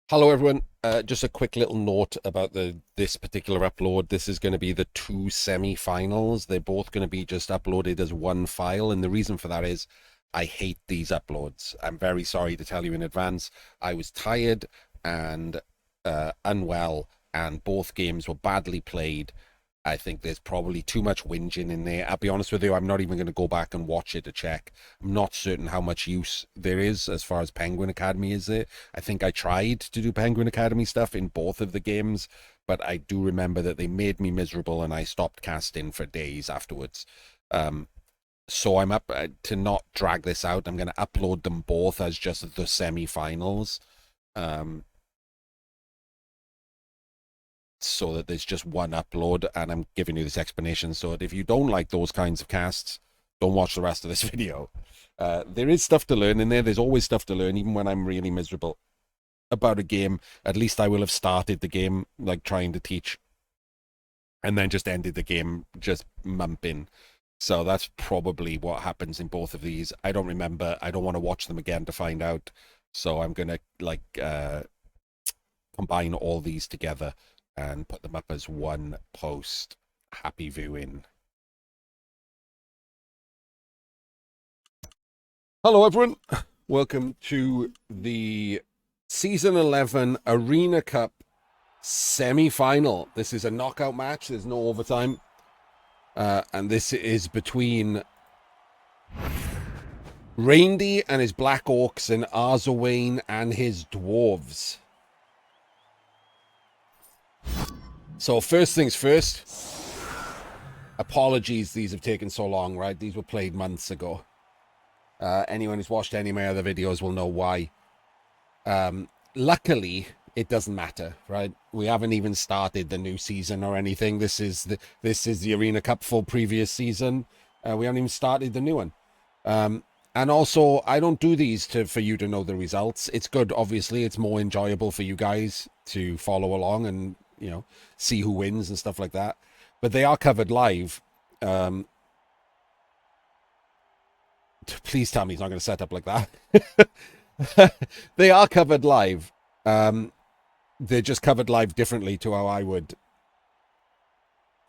Hello everyone. Just a quick little note about this particular upload. This is going to be the two semi-finals. They're both going to be just uploaded as one file, and the reason for that is I hate these uploads. I'm very sorry to tell you in advance. I was tired and unwell, and both games were badly played. I think there's probably too much whinging in there. I'll be honest with you, I'm not even going to go back and watch it to check. I'm not certain how much use there is as far as Penguin Academy is there. I think I tried to do Penguin Academy stuff in both of the games, but I do remember that they made me miserable and I stopped casting for days afterwards. So I'm up to not drag this out. I'm going to upload them both as just the semi-finals. Um, so that there's just one upload, and I'm giving you this explanation so that if you don't like those kinds of casts, don't watch the rest of this video. There is stuff to learn in there. There's always stuff to learn, even when I'm really miserable about a game. At least I will have started the game like trying to teach and then just ended the game just mumping. So that's probably what happens in both of these. I don't remember. I don't want to watch them again to find out. So I'm going to combine all these together and put them up as one post. Happy viewing. Hello, everyone. Welcome to the Season 11 Arena Cup semi-final. This is a knockout match. There's no overtime. And this is between Raindy and his Black Orcs and Arzowane and his Dwarves. So first things first, apologies these have taken so long, right? These were played months ago. Anyone who's watched any of my other videos will know why. Luckily, it doesn't matter, right? We haven't even started the new season or anything. This is the Arena Cup full previous season. We haven't even started the new one. And also, I don't do these for you to know the results. It's good, obviously. It's more enjoyable for you guys to follow along and, you know, see who wins and stuff like that. But they are covered live. Please tell me he's not going to set up like that. They are covered live. They're just covered live differently to how I would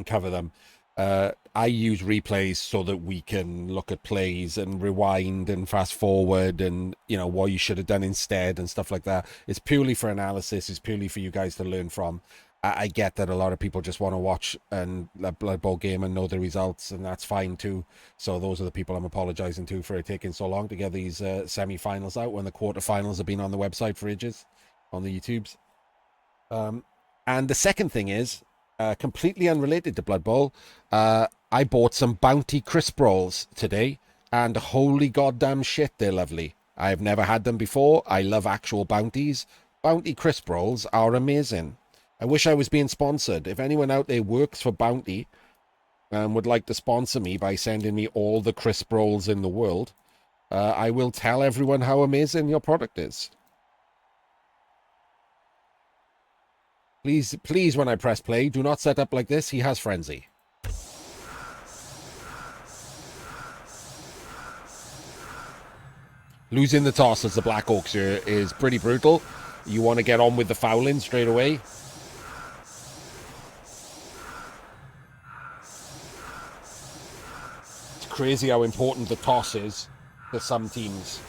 cover them. I use replays so that we can look at plays and rewind and fast forward and, you know, what you should have done instead and stuff like that. It's purely for analysis. It's purely for you guys to learn from. I get that a lot of people just want to watch a Blood Bowl game and know the results, and that's fine too. So those are the people I'm apologizing to for it taking so long to get these semi-finals out when the quarterfinals have been on the website for ages, on the YouTubes. And the second thing is, completely unrelated to Blood Bowl, I bought some Bounty crisp rolls today, and holy goddamn shit, they're lovely. I've never had them before. I love actual Bounties. Bounty crisp rolls are amazing. I wish I was being sponsored. If anyone out there works for Bounty and would like to sponsor me by sending me all the crisp rolls in the world, I will tell everyone how amazing your product is. Please, please, when I press play, do not set up like this. He has frenzy. Losing the toss as the Black Orcs here is pretty brutal. You want to get on with the fouling straight away. It's crazy how important the toss is to some teams.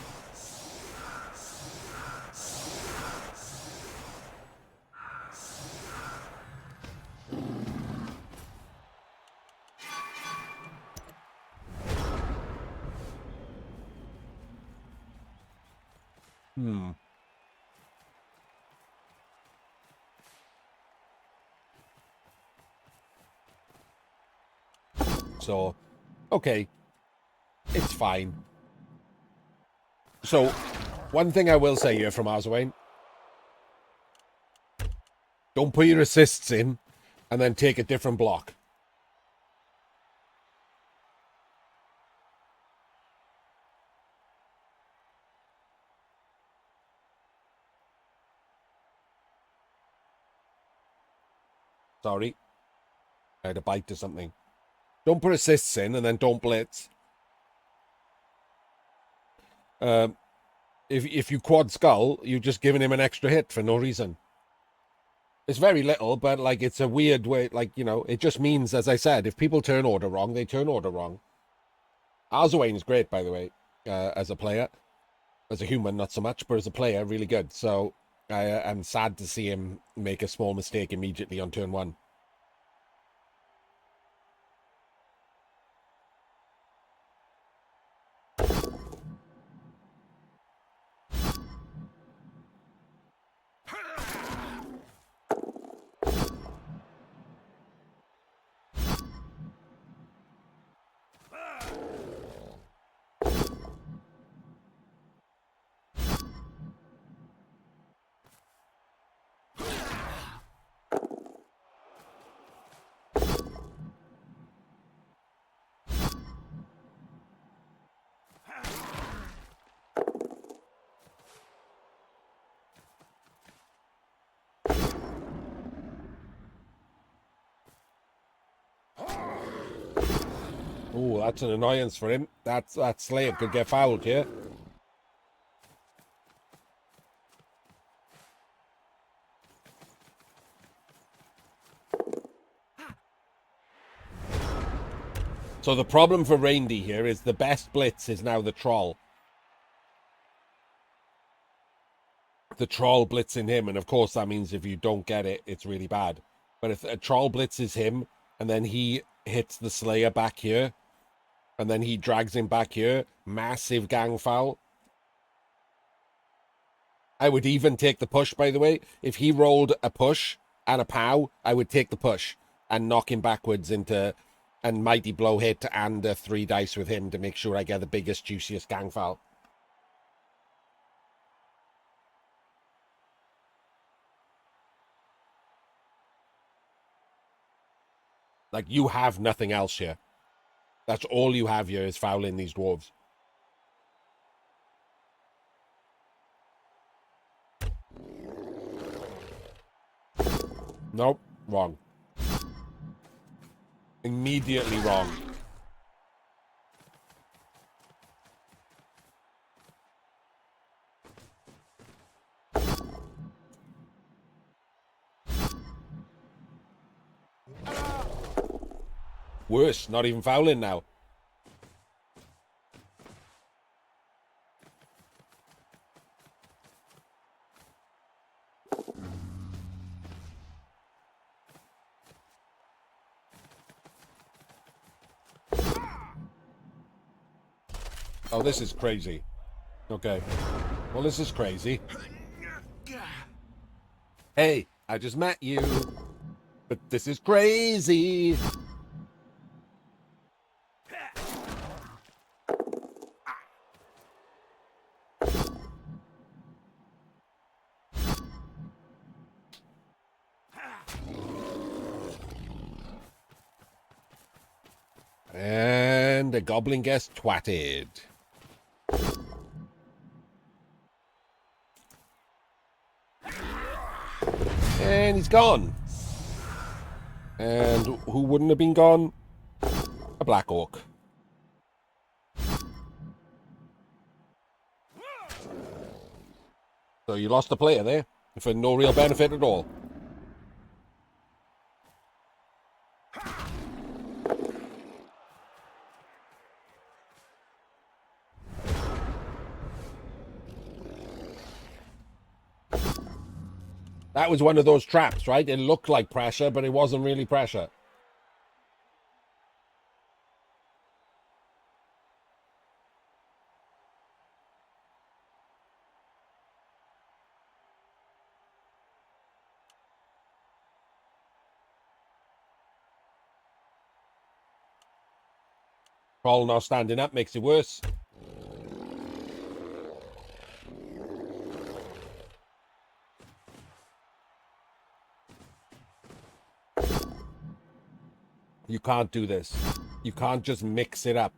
So, okay, it's fine. So, one thing I will say here from Arzowane, don't put your assists in and then take a different block. Sorry. I had a bite to something. Don't put assists in and then don't blitz. If you quad skull, you're just giving him an extra hit for no reason. It's very little, but like it's a weird way. Like, you know, it just means, as I said, if people turn order wrong, they turn order wrong. Arzowane is great, by the way, as a player. As a human, not so much, but as a player, really good. So I'm sad to see him make a small mistake immediately on turn 1. Oh, that's an annoyance for him. That slave could get fouled here. So the problem for Raindy here is the best blitz is now the troll. The troll blitzing him, and of course that means if you don't get it, it's really bad. But if a troll blitzes him, and then he hits the Slayer back here, and then he drags him back here, massive gang foul. I would even take the push, by the way. If he rolled a push and a pow, I would take the push and knock him backwards into and mighty blow hit and 3 dice with him to make sure I get the biggest, juiciest gang foul. Like, you have nothing else here. That's all you have here is fouling these dwarves. Nope, wrong. Immediately wrong. Worse, not even fouling now. Oh, this is crazy. Okay. Well, this is crazy. Hey, I just met you. But this is crazy. And the goblin gets twatted. And he's gone. And who wouldn't have been gone? A black orc. So you lost a player there for no real benefit at all. That was one of those traps, right? It looked like pressure, but it wasn't really pressure. Troll not standing up makes it worse. You can't do this. You can't just mix it up.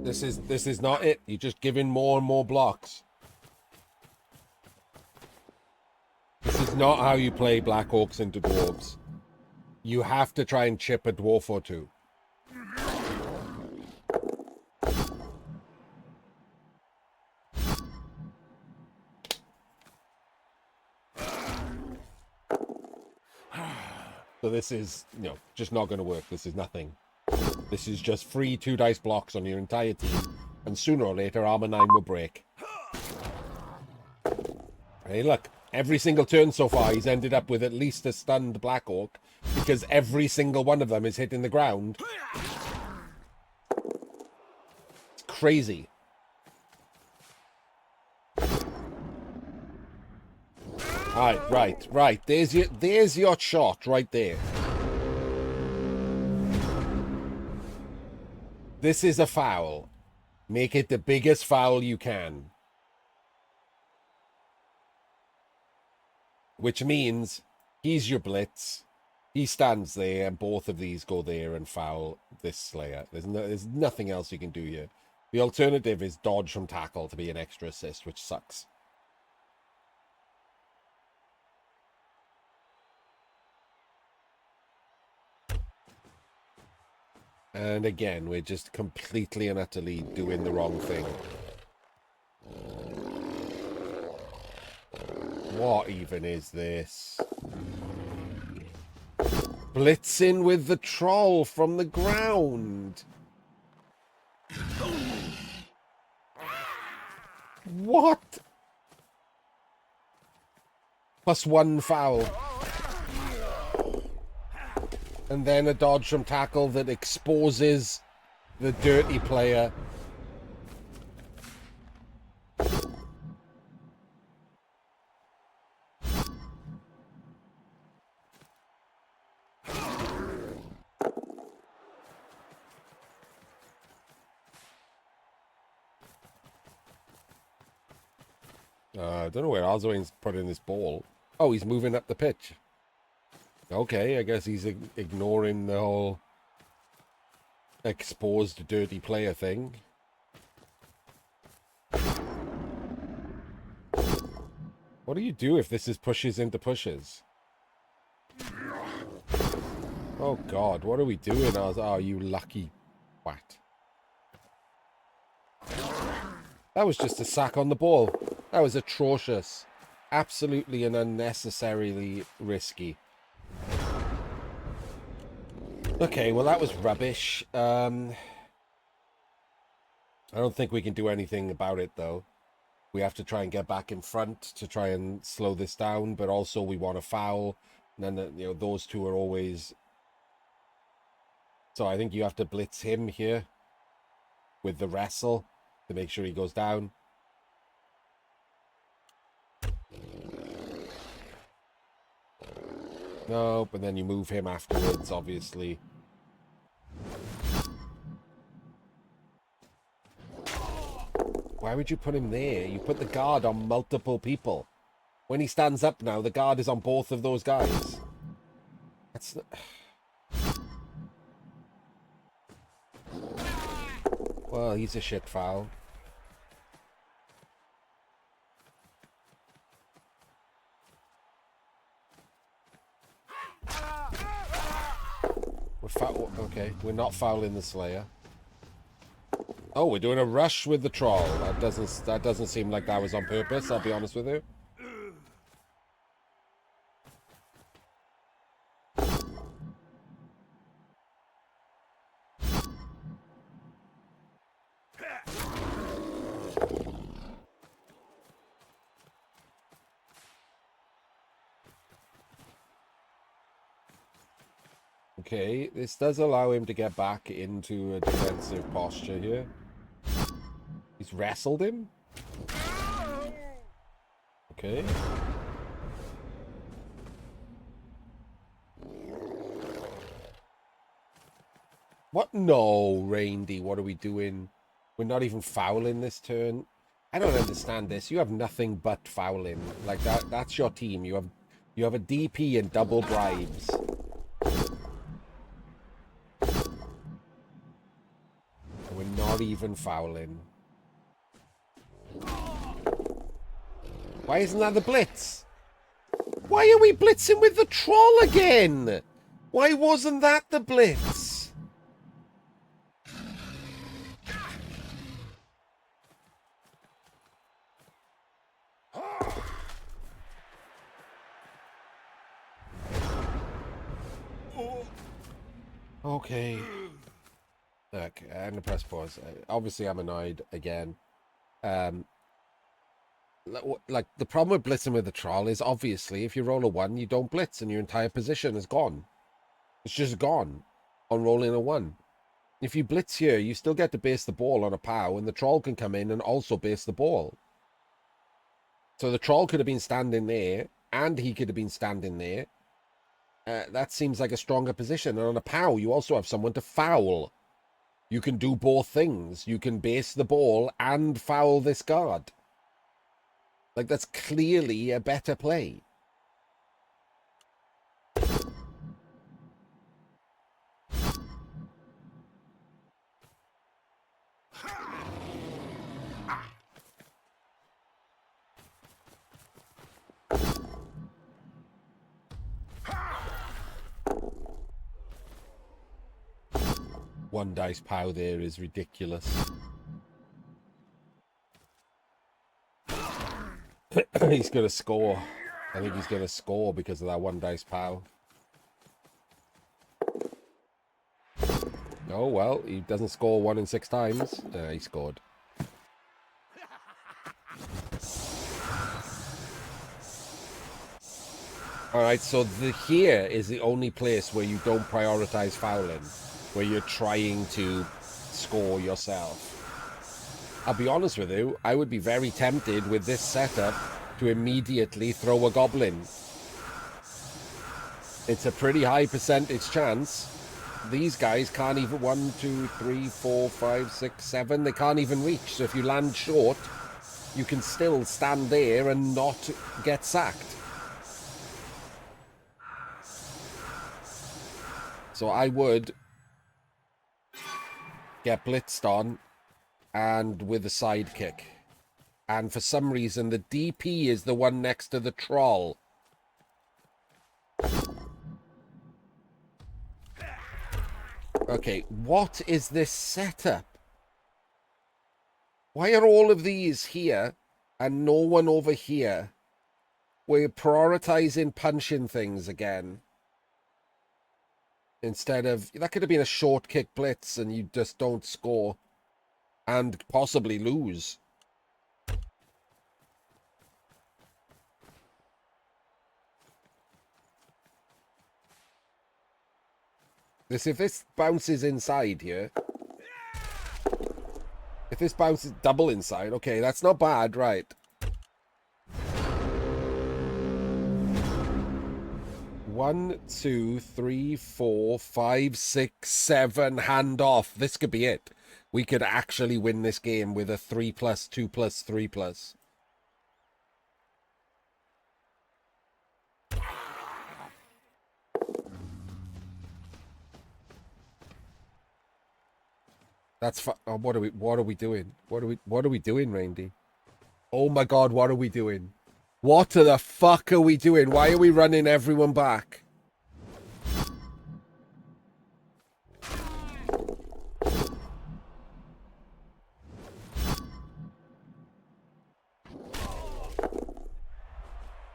This is not it. You're just giving more and more blocks. This is not how you play Black Orcs into Dwarves. You have to try and chip a Dwarf or two. So this is, you know, just not going to work. This is nothing. This is just free 2 dice blocks on your entire team. And sooner or later, Armor 9 will break. Hey, look. Every single turn so far, he's ended up with at least a stunned Black Orc. Because every single one of them is hitting the ground. It's crazy. Right. There's your shot right there. This is a foul. Make it the biggest foul you can. Which means he's your blitz. He stands there, and both of these go there and foul this Slayer. There's nothing else you can do here. The alternative is dodge from tackle to be an extra assist, which sucks. And again, we're just completely and utterly doing the wrong thing. What even is this? Blitzing with the troll from the ground. What? +1 foul. And then a dodge from tackle that exposes the dirty player. I don't know where Arzowane's putting this ball. Oh, he's moving up the pitch. Okay, I guess he's ignoring the whole exposed dirty player thing. What do you do if this is pushes into pushes? Oh God, what are we doing? Oh, you lucky twat. That was just a sack on the ball. That was atrocious. Absolutely and unnecessarily risky. Okay, well that was rubbish. I don't think we can do anything about it though. We have to try and get back in front to try and slow this down, but also we want a foul. And then, you know, those two are always... So I think you have to blitz him here with the wrestle to make sure he goes down. Nope, and then you move him afterwards, obviously. Why would you put him there? You put the guard on multiple people. When he stands up now, the guard is on both of those guys. That's not... Well, he's a shit foul. Okay, we're not fouling the Slayer. Oh, we're doing a rush with the troll. That doesn't seem like that was on purpose, I'll be honest with you. Okay, this does allow him to get back into a defensive posture here. He's wrestled him? Okay. What? No, Raindy, what are we doing? We're not even fouling this turn. I don't understand this. You have nothing but fouling. Like that's your team. You have a DP and double bribes. We're not not even fouling. Why isn't that the blitz? Why are we blitzing with the troll again? Why wasn't that the blitz? Okay. Look, I'm gonna press pause. Obviously, I'm annoyed again. Like, the problem with blitzing with the troll is obviously if you roll a 1, you don't blitz and your entire position is gone. It's just gone on rolling a 1. If you blitz here, you still get to base the ball on a POW, and the troll can come in and also base the ball. So the troll could have been standing there, and he could have been standing there. That seems like a stronger position. And on a POW, you also have someone to foul. You can do both things. You can base the ball and foul this guard. Like, that's clearly a better play. One dice POW there is ridiculous. He's going to score. I think he's going to score because of that one dice POW. Oh, well, he doesn't score 1 in 6 times. He scored. Alright, so here is the only place where you don't prioritize fouling, where you're trying to score yourself. I'll be honest with you, I would be very tempted with this setup to immediately throw a goblin. It's a pretty high percentage chance. These guys can't even 1, 2, 3, 4, 5, 6, 7. They can't even reach. So if you land short, you can still stand there and not get sacked. So I would get blitzed on and with a sidekick. And for some reason, the DP is the one next to the troll. Okay, what is this setup? Why are all of these here and no one over here? We're prioritizing punching things again. Instead of... That could have been a short kick blitz and you just don't score. And possibly lose. If this bounces inside here... If this bounces double inside, okay, that's not bad, right? One, 2, 3, 4, 5, 6, 7 hand off. This could be it. We could actually win this game with a 3+, 2+, 3+. That's oh, what are we doing? What are we doing, Raindy? Oh my god, what are we doing? What the fuck are we doing? Why are we running everyone back?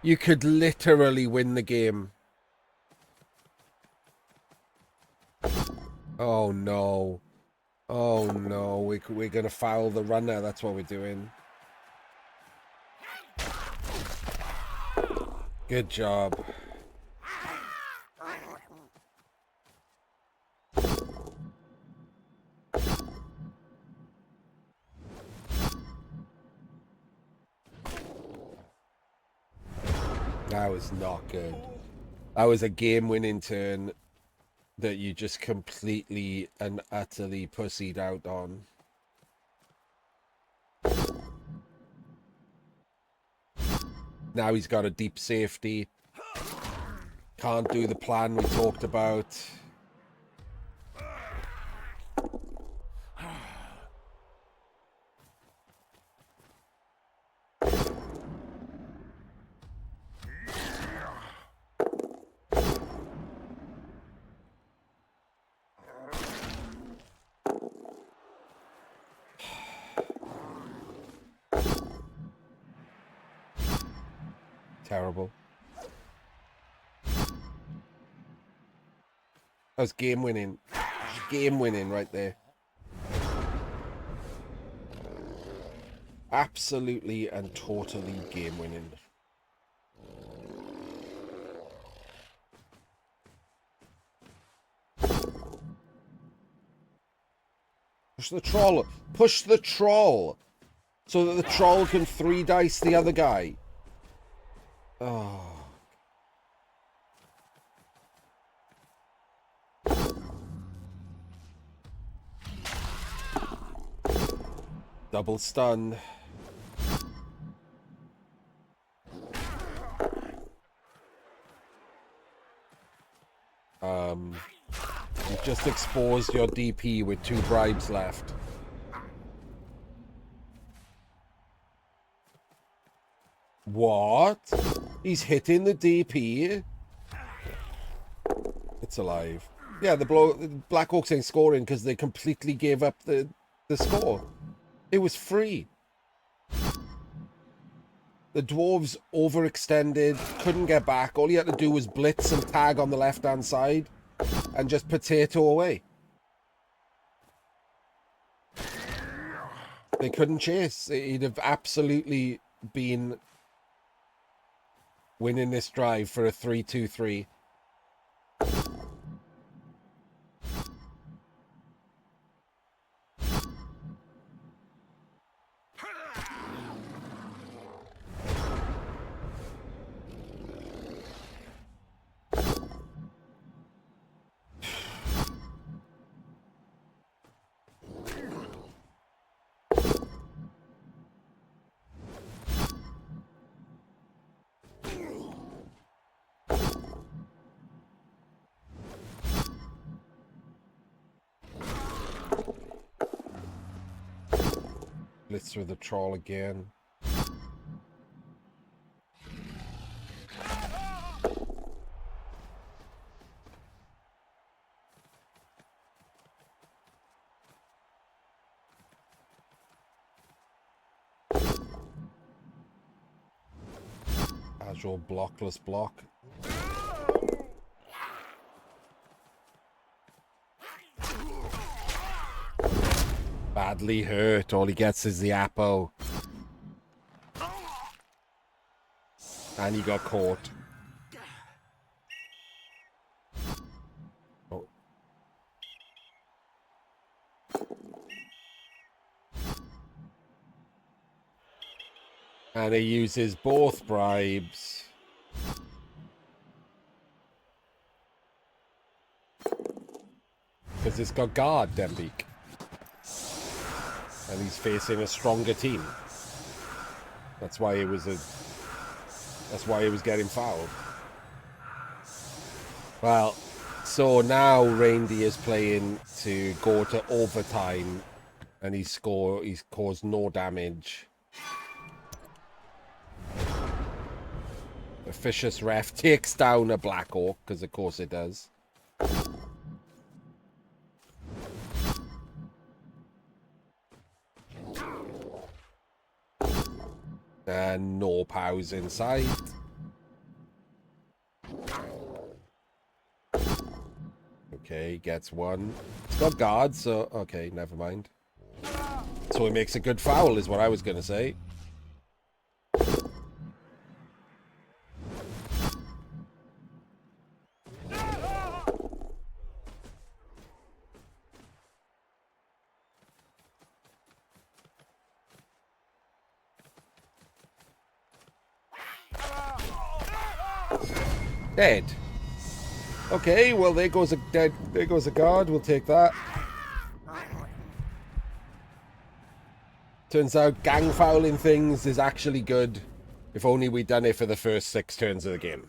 You could literally win the game. Oh no. Oh no, we're gonna foul the runner, that's what we're doing. Good job. That was not good. That was a game-winning turn that you just completely and utterly pussied out on. Now he's got a deep safety. Can't do the plan we talked about. Terrible. That was game winning. Game winning right there. Absolutely and totally game winning. Push the troll. Push the troll. So that the troll can 3-dice the other guy. Oh. Double stun. You just exposed your DP with 2 bribes left. What? He's hitting the DP? It's alive. Yeah, the Black Orcs ain't scoring because they completely gave up the score. It was free. The Dwarves overextended, couldn't get back. All he had to do was blitz and tag on the left-hand side and just potato away. They couldn't chase. He'd have absolutely been winning this drive for a 3-2-3. Blitz through the troll again. Casual blockless block. Badly hurt. All he gets is the apple. And he got caught. Oh. And he uses both bribes. Because it's got guard, Dembeek. And he's facing a stronger team. That's why it was getting fouled. Well, so now Raindy is playing to go to overtime, and he's caused no damage. Officious ref takes down a Black Orc, because of course it does. And no pows inside. Okay, gets one. It's got guards, so okay, never mind. So it makes a good foul, is what I was going to say. Dead. Okay, well there goes a guard, we'll take that. Turns out gang fouling things is actually good. If only we'd done it for the first 6 turns of the game.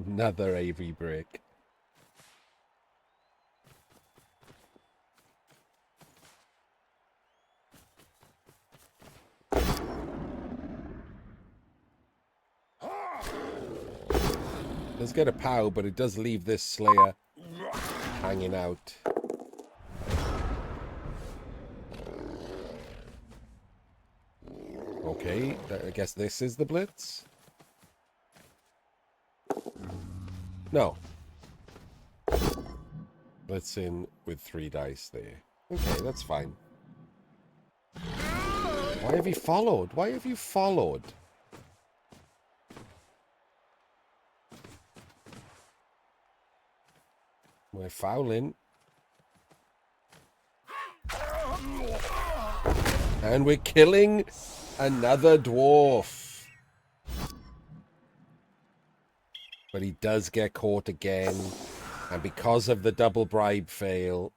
Another AV break. Let's get a POW, but it does leave this Slayer hanging out. Okay, I guess this is the Blitz. No. Blitz in with 3 dice there. Okay, that's fine. Why have you followed? Why have you followed? We're fouling. And we're killing another dwarf. But he does get caught again. And because of the double bribe fail,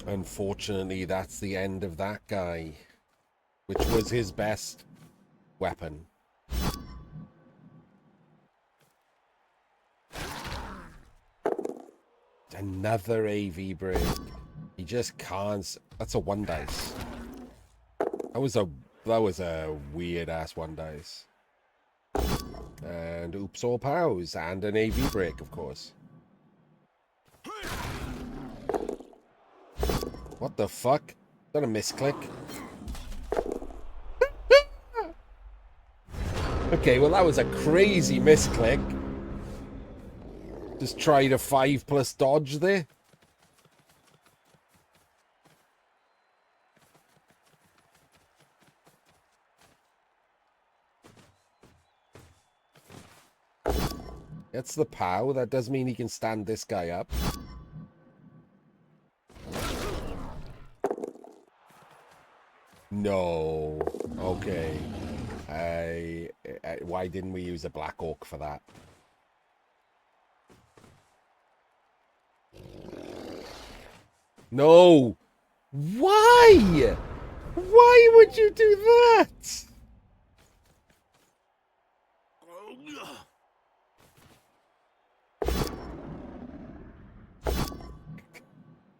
unfortunately, that's the end of that guy, which was his best weapon. Another AV break. He just can't. That's a 1 dice. That was a weird ass 1 dice. And oops, all pows and an AV break, of course. What the fuck? Is that a misclick? Okay, well that was a crazy misclick. Just tried a 5+ dodge there. That's the POW. That does mean he can stand this guy up. No. Okay. Why didn't we use a Black Orc for that? No! Why? Why would you do that?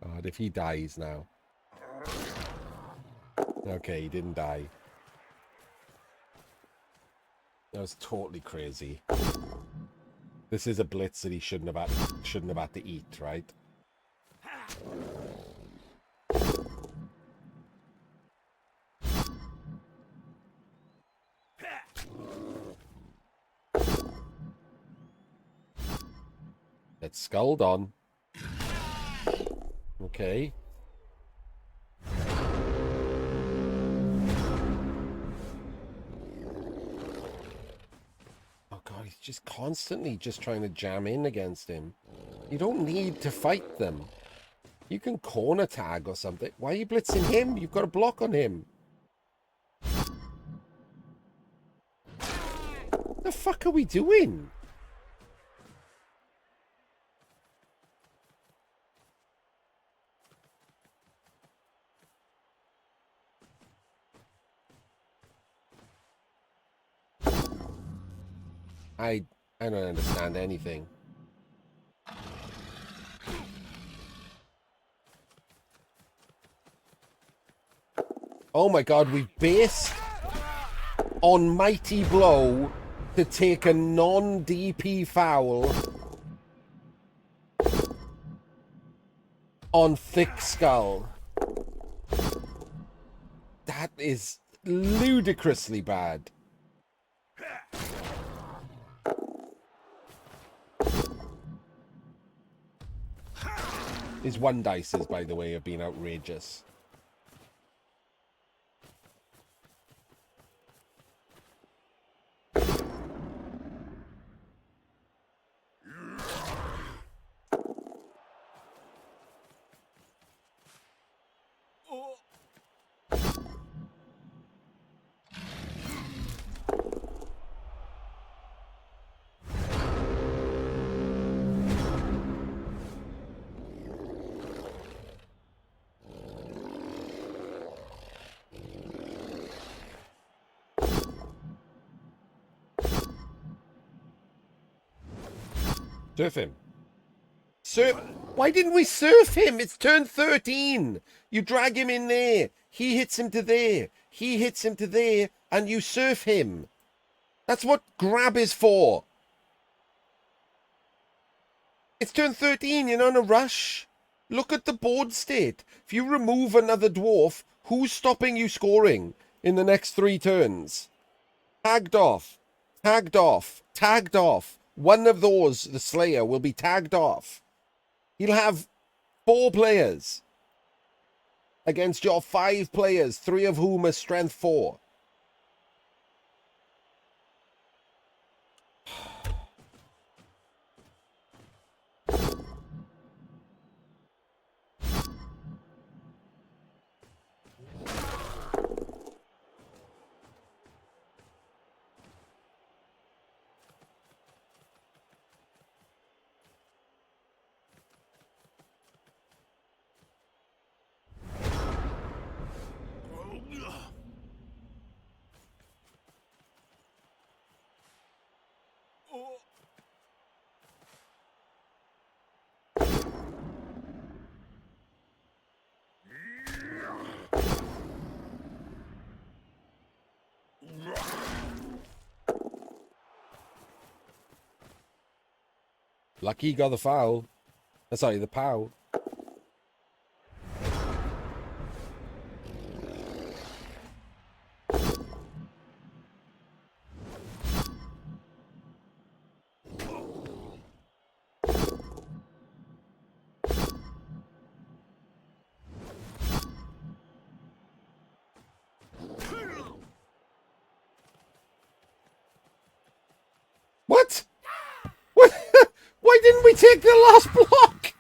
God, if he dies now. Okay, he didn't die. That was totally crazy. This is a blitz that he shouldn't have had to eat, right? Let's sculled on. Okay. Oh god, he's just constantly just trying to jam in against him. You don't need to fight them. You can corner tag or something. Why are you blitzing him? You've got a block on him. What the fuck are we doing? I don't understand anything. Oh my god, we based on Mighty Blow to take a non-DP foul on Thick Skull. That is ludicrously bad. His 1 dices, by the way, have been outrageous. Surf him. Surf. Why didn't we surf him? It's turn 13. You drag him in there. He hits him to there. He hits him to there. And you surf him. That's what grab is for. It's turn 13. You're not in a rush. Look at the board state. If you remove another dwarf, who's stopping you scoring in the next 3 turns? Tagged off. Tagged off. Tagged off. One of those, the Slayer, will be tagged off. He'll have 4 players against your 5 players, 3 of whom are strength 4. Lucky got the foul. Sorry, the POW. What? What? Why didn't we take the last block?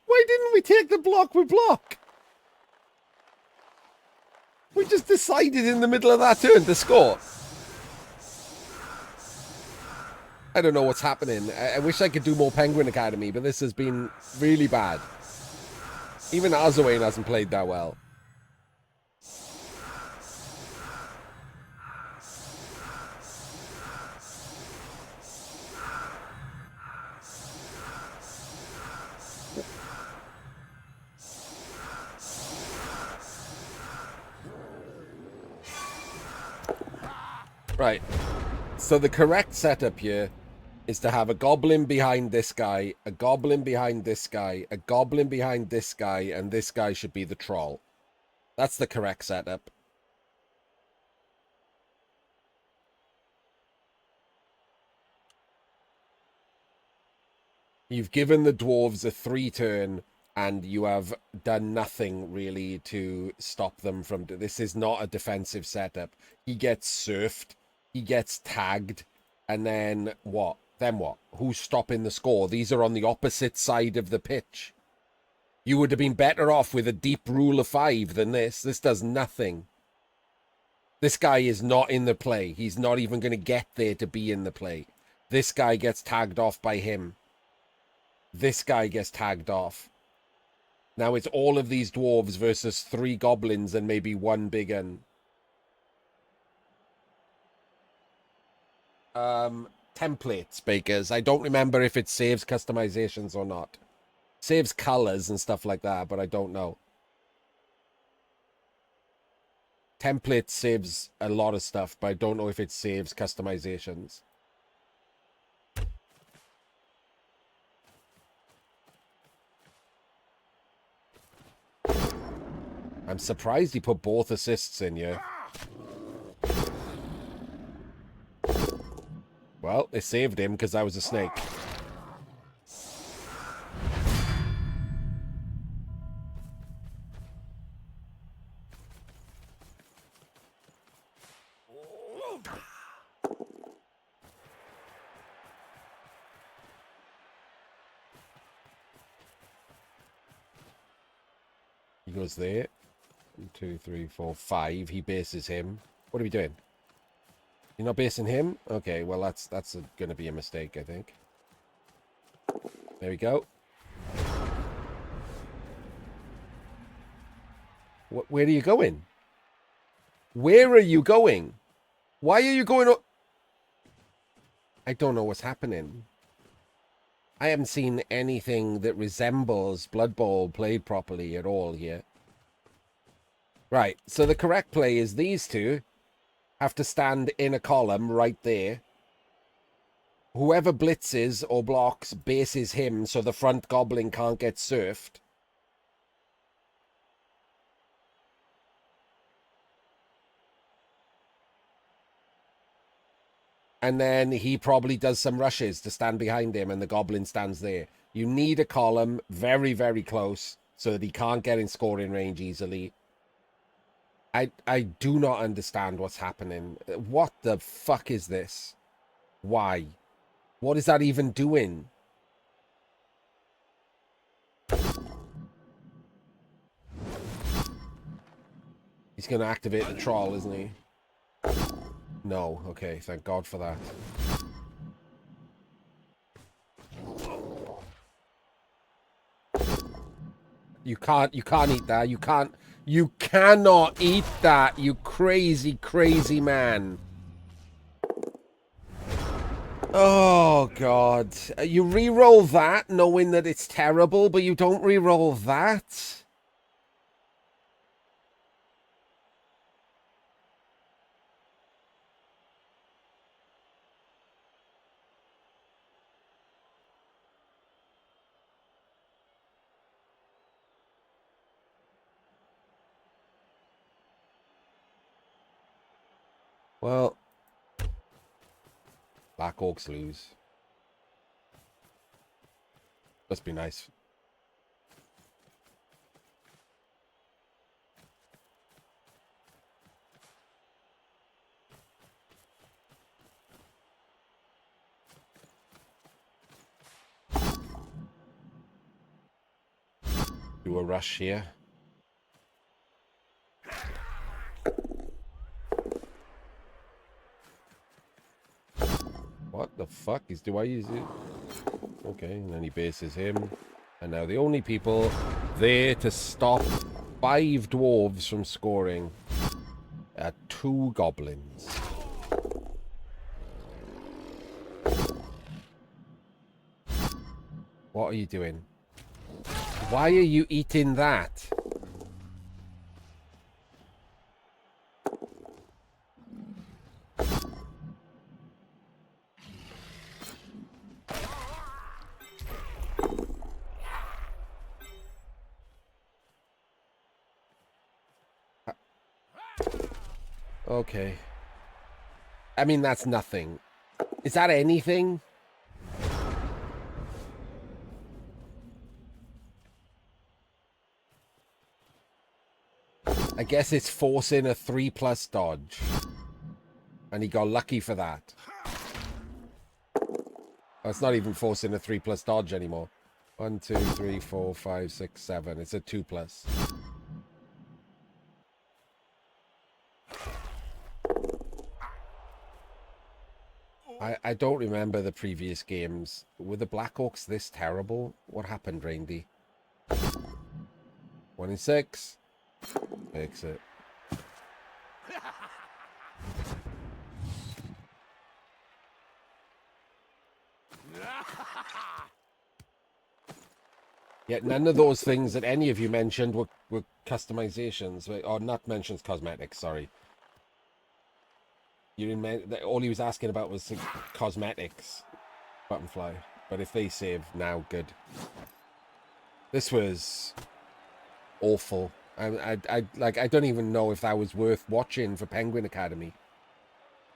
Why didn't we take the block with block? We just decided in the middle of that turn to score. I don't know what's happening. I wish I could do more Penguin Academy, but this has been really bad. Even Arzowane hasn't played that well. Right. So the correct setup here is to have a goblin behind this guy, a goblin behind this guy, a goblin behind this guy, and this guy should be the troll. That's the correct setup. You've given the dwarves a 3-turn, and you have done nothing really to stop them from... This is not a defensive setup. He gets surfed, he gets tagged, and then what? Then what? Who's stopping the score? These are on the opposite side of the pitch. You would have been better off with a deep rule of 5 than this. This does nothing. This guy is not in the play. He's not even going to get there to be in the play. This guy gets tagged off by him. This guy gets tagged off. Now it's all of these dwarves versus 3 goblins and maybe 1 big un. Templates, Bakers. I don't remember if it saves customizations or not. Saves colors and stuff like that, but I don't know. Template saves a lot of stuff, but I don't know if it saves customizations. I'm surprised he put both assists in here. Well, they saved him because I was a snake. He goes there. 1, 2, 3, 4, 5. He bases him. What are we doing? You're not basing him? Okay, well, that's going to be a mistake, I think. There we go. Where are you going? Where are you going? Why are you going... I don't know what's happening. I haven't seen anything that resembles Blood Bowl played properly at all here. Right, so the correct play is these two have to stand in a column right there. Whoever blitzes or blocks bases him so the front goblin can't get surfed. And then he probably does some rushes to stand behind him and the goblin stands there. You need a column very, very close so that he can't get in scoring range easily. I do not understand what's happening. What the fuck is this? Why? What is that even doing? He's going to activate the troll, isn't he? No. Okay, thank God for that. You can't eat that. You cannot eat that, you crazy, crazy man. Oh, God. You re-roll that knowing that it's terrible, but you don't re-roll that? Well, Black Orcs lose. Must be nice. Do a rush here. What the fuck is... Do I use it? Okay, and then he bases him. And now the only people there to stop 5 dwarves from scoring are 2 goblins. What are you doing? Why are you eating that? Okay. I mean, that's nothing. Is that anything? I guess it's forcing a 3+ dodge. And he got lucky for that. Oh, it's not even forcing a 3+ dodge anymore. 1, 2, 3, 4, 5, 6, 7. It's a 2+. I don't remember the previous games. Were the Black Orcs this terrible? What happened, Raindy? 1 in 6. Fix it. Yet none of those things that any of you mentioned were customizations. Or not mentions cosmetics, sorry. You didn't all he was asking about was cosmetics. Buttonfly. But if they save now, good. This was awful. I don't even know if that was worth watching for Penguin Academy.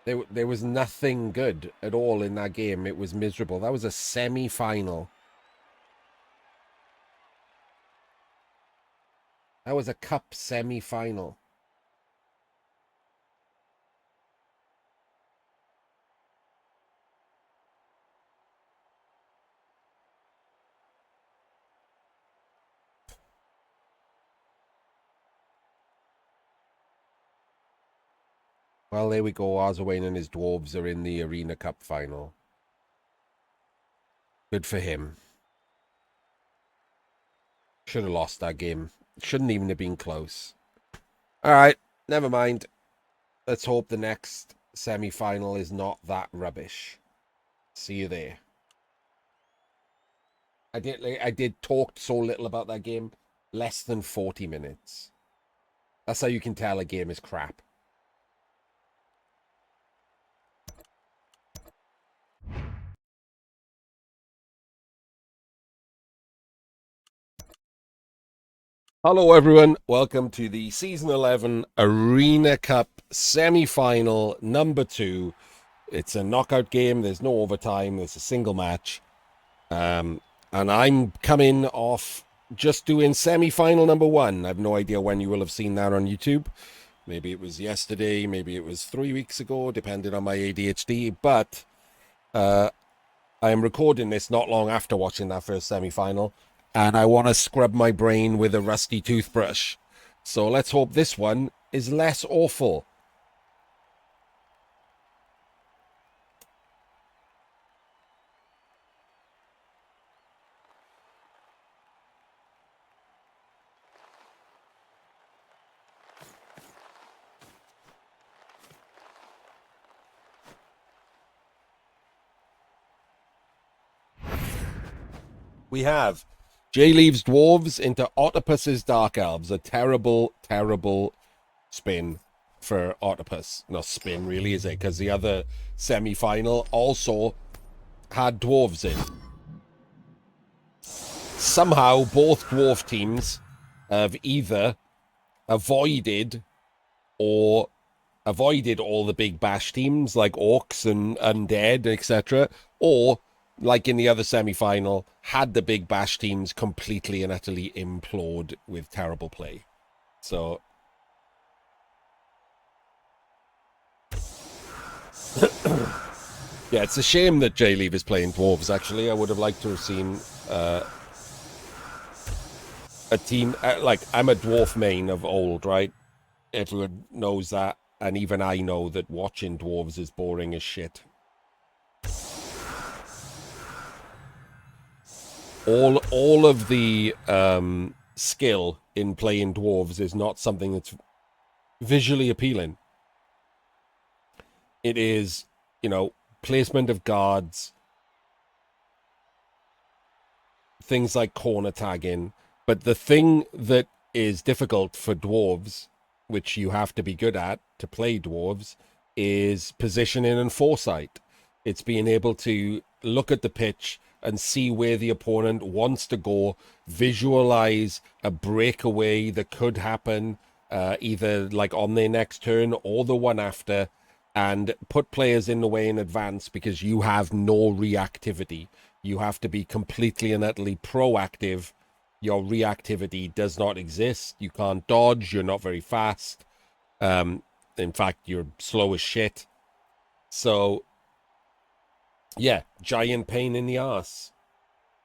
There was nothing good at all in that game. It was miserable. That was a semi-final. That was a cup semi-final. Well, there we go. Arzowane and his dwarves are in the Arena Cup final. Good for him. Should have lost that game. Shouldn't even have been close. All right, never mind. Let's hope the next semi-final is not that rubbish. See you there. I did talk so little about that game. Less than 40 minutes. That's how you can tell a game is crap. Hello, everyone. Welcome to the Season 11 Arena Cup semi-final number 2. It's a knockout game. There's no overtime. It's a single match. And I'm coming off just doing semi-final number 1. I have no idea when you will have seen that on YouTube. Maybe it was yesterday. Maybe it was 3 weeks ago, depending on my ADHD. But I am recording this not long after watching that first semi-final. And I want to scrub my brain with a rusty toothbrush. So let's hope this one is less awful. We have JLeav's Dwarves into Otopus's Dark Elves. A terrible, terrible spin for Otopus. Not spin, really, is it? Because the other semi-final also had Dwarves in. Somehow, both Dwarf teams have either avoided all the big bash teams like Orcs and Undead, etc., or like in the other semi-final, had the big bash teams completely and utterly implode with terrible play. So yeah, it's a shame that JLeav is playing Dwarves, actually. I would have liked to have seen a team, like, I'm a Dwarf main of old, right? Everyone knows that, and even I know that watching Dwarves is boring as shit. All of the skill in playing Dwarves is not something that's visually appealing. It is, placement of guards, things like corner tagging. But the thing that is difficult for Dwarves, which you have to be good at to play Dwarves, is positioning and foresight. It's being able to look at the pitch and see where the opponent wants to go, visualize a breakaway that could happen, either like on their next turn or the one after, and put players in the way in advance because you have no reactivity. You have to be completely and utterly proactive. Your reactivity does not exist. You can't dodge. You're not very fast. In fact, you're slow as shit. So, yeah, giant pain in the ass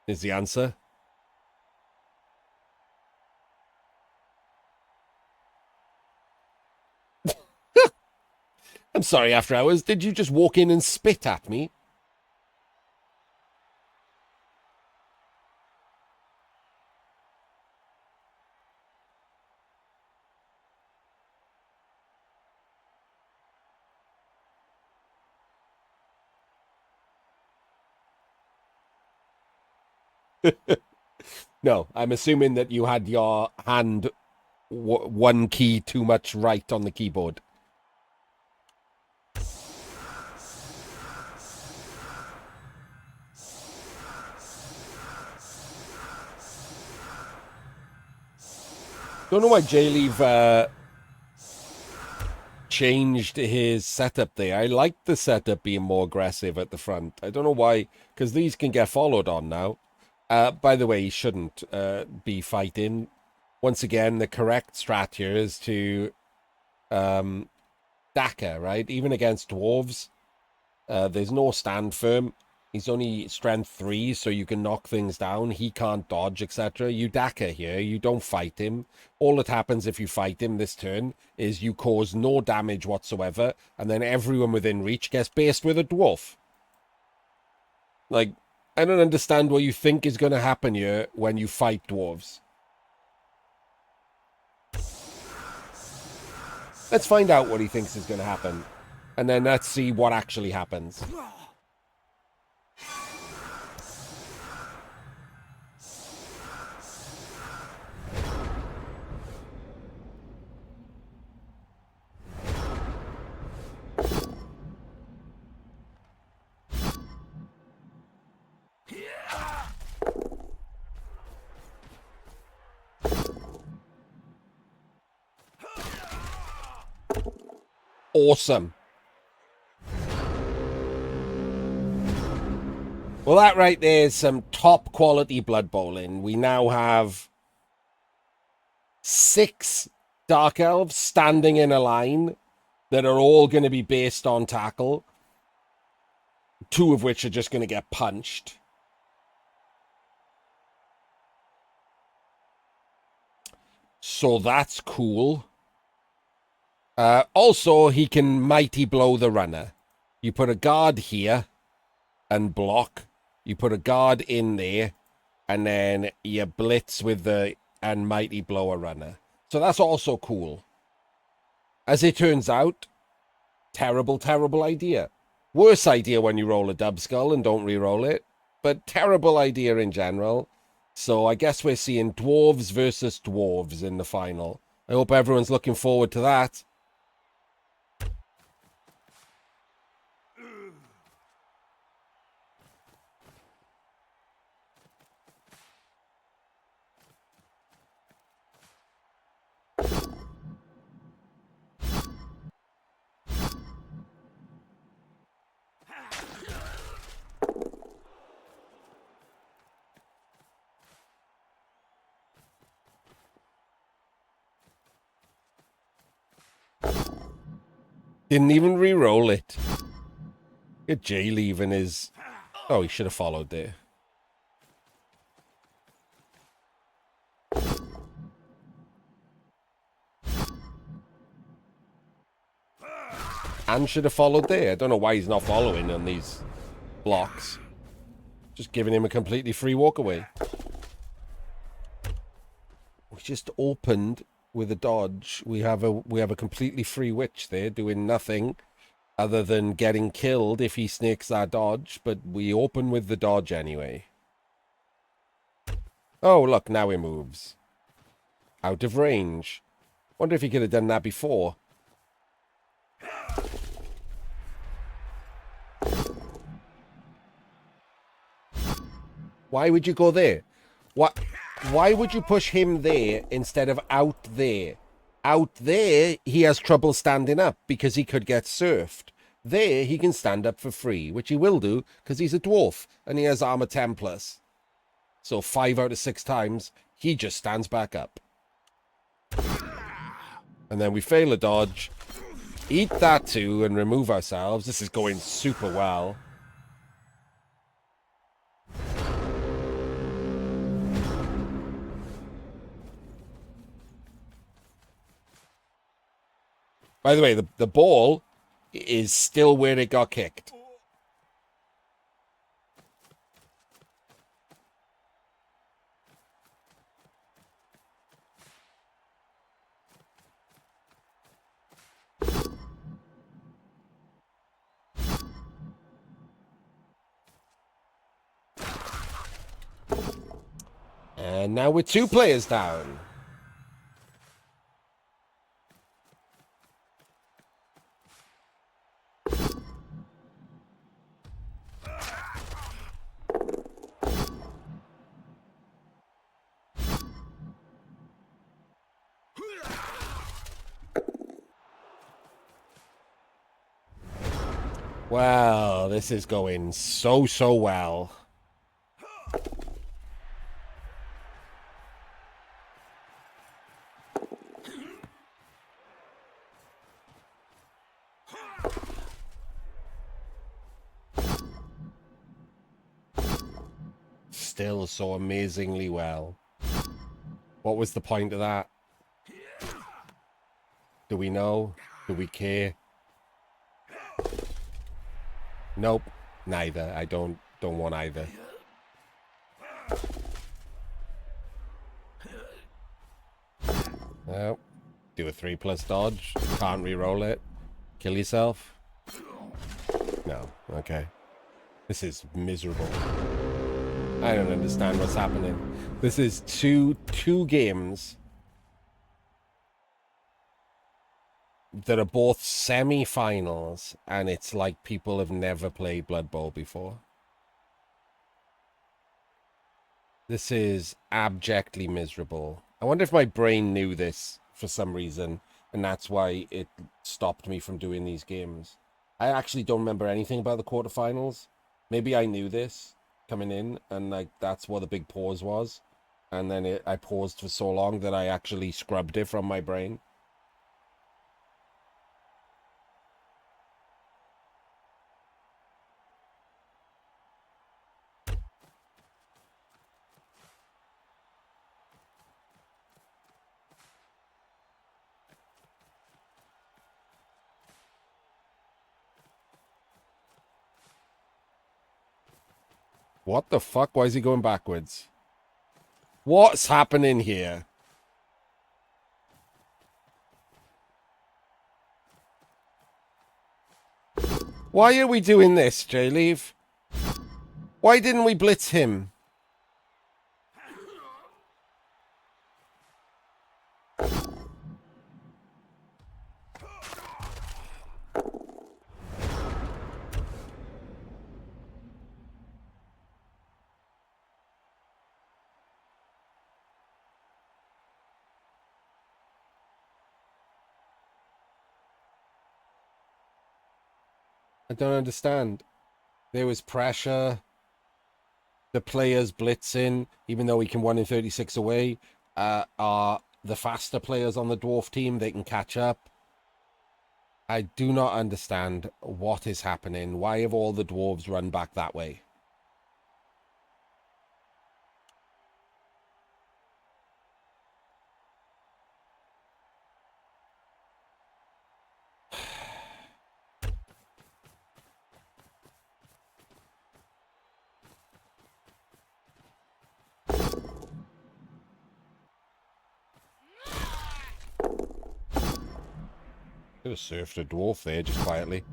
is the answer. I'm sorry, After Hours. Did you just walk in and spit at me? No, I'm assuming that you had your hand one key too much right on the keyboard. Don't know why JLeav changed his setup there. I like the setup being more aggressive at the front. I don't know why, because these can get followed on now. By the way, he shouldn't be fighting. Once again, the correct strat here is to Daka, right? Even against Dwarves, there's no stand firm. He's only strength 3, so you can knock things down. He can't dodge, etc. You Daka here. You don't fight him. All that happens if you fight him this turn is you cause no damage whatsoever, and then everyone within reach gets based with a dwarf. Like, I don't understand what you think is going to happen here when you fight dwarves. Let's find out what he thinks is going to happen, and then let's see what actually happens. Awesome. Well, that right there is some top quality Blood Bowling. We now have 6 Dark Elves standing in a line that are all going to be based on tackle. 2 of which are just going to get punched. So that's cool. Also, he can Mighty Blow the runner. You put a guard here and block. You put a guard in there, and then you blitz with the and Mighty Blow a runner. So that's also cool. As it turns out, terrible, terrible idea. Worse idea when you roll a dub skull and don't re-roll it, but terrible idea in general. So I guess we're seeing dwarves versus dwarves in the final. I hope everyone's looking forward to that. Didn't even re-roll it. Good JLeav in his... Oh, he should have followed there. And should have followed there. I don't know why he's not following on these blocks. Just giving him a completely free walk away. We just opened with a dodge. We have a completely free witch there doing nothing other than getting killed if he snakes our dodge, but we open with the dodge anyway. Oh, look, now he moves. Out of range. Wonder if he could have done that before. Why would you go there? What? Why would you push him there instead of out there? Out there, he has trouble standing up because he could get surfed. There, he can stand up for free, which he will do because he's a dwarf and he has armor 10+. So 5 out of 6 times, he just stands back up. And then we fail a dodge, eat that too, and remove ourselves. This is going super well. By the way, the ball is still where it got kicked. And now we're 2 players down. Well, this is going so well. Still so amazingly well. What was the point of that? Do we know? Do we care? Nope, neither. I don't want either. Well, do a 3+ dodge. Can't re-roll it. Kill yourself. No, okay. This is miserable. I don't understand what's happening. This is two games that are both semi-finals, and it's like people have never played Blood Bowl before. This is abjectly miserable. I wonder if my brain knew this for some reason. and that's why it stopped me from doing these games. I actually don't remember anything about the quarterfinals. Maybe I knew this coming in, and like that's what the big pause was, and then I paused for so long that I actually scrubbed it from my brain. What the fuck? Why is he going backwards? What's happening here? Why are we doing this, JLeav? Why didn't we blitz him? I don't understand. There was pressure. The players blitzing, even though we can 1 in 36 away, are the faster players on the dwarf team. They can catch up. I do not understand what is happening. Why have all the dwarves run back that way? Could have surfed a dwarf there just quietly.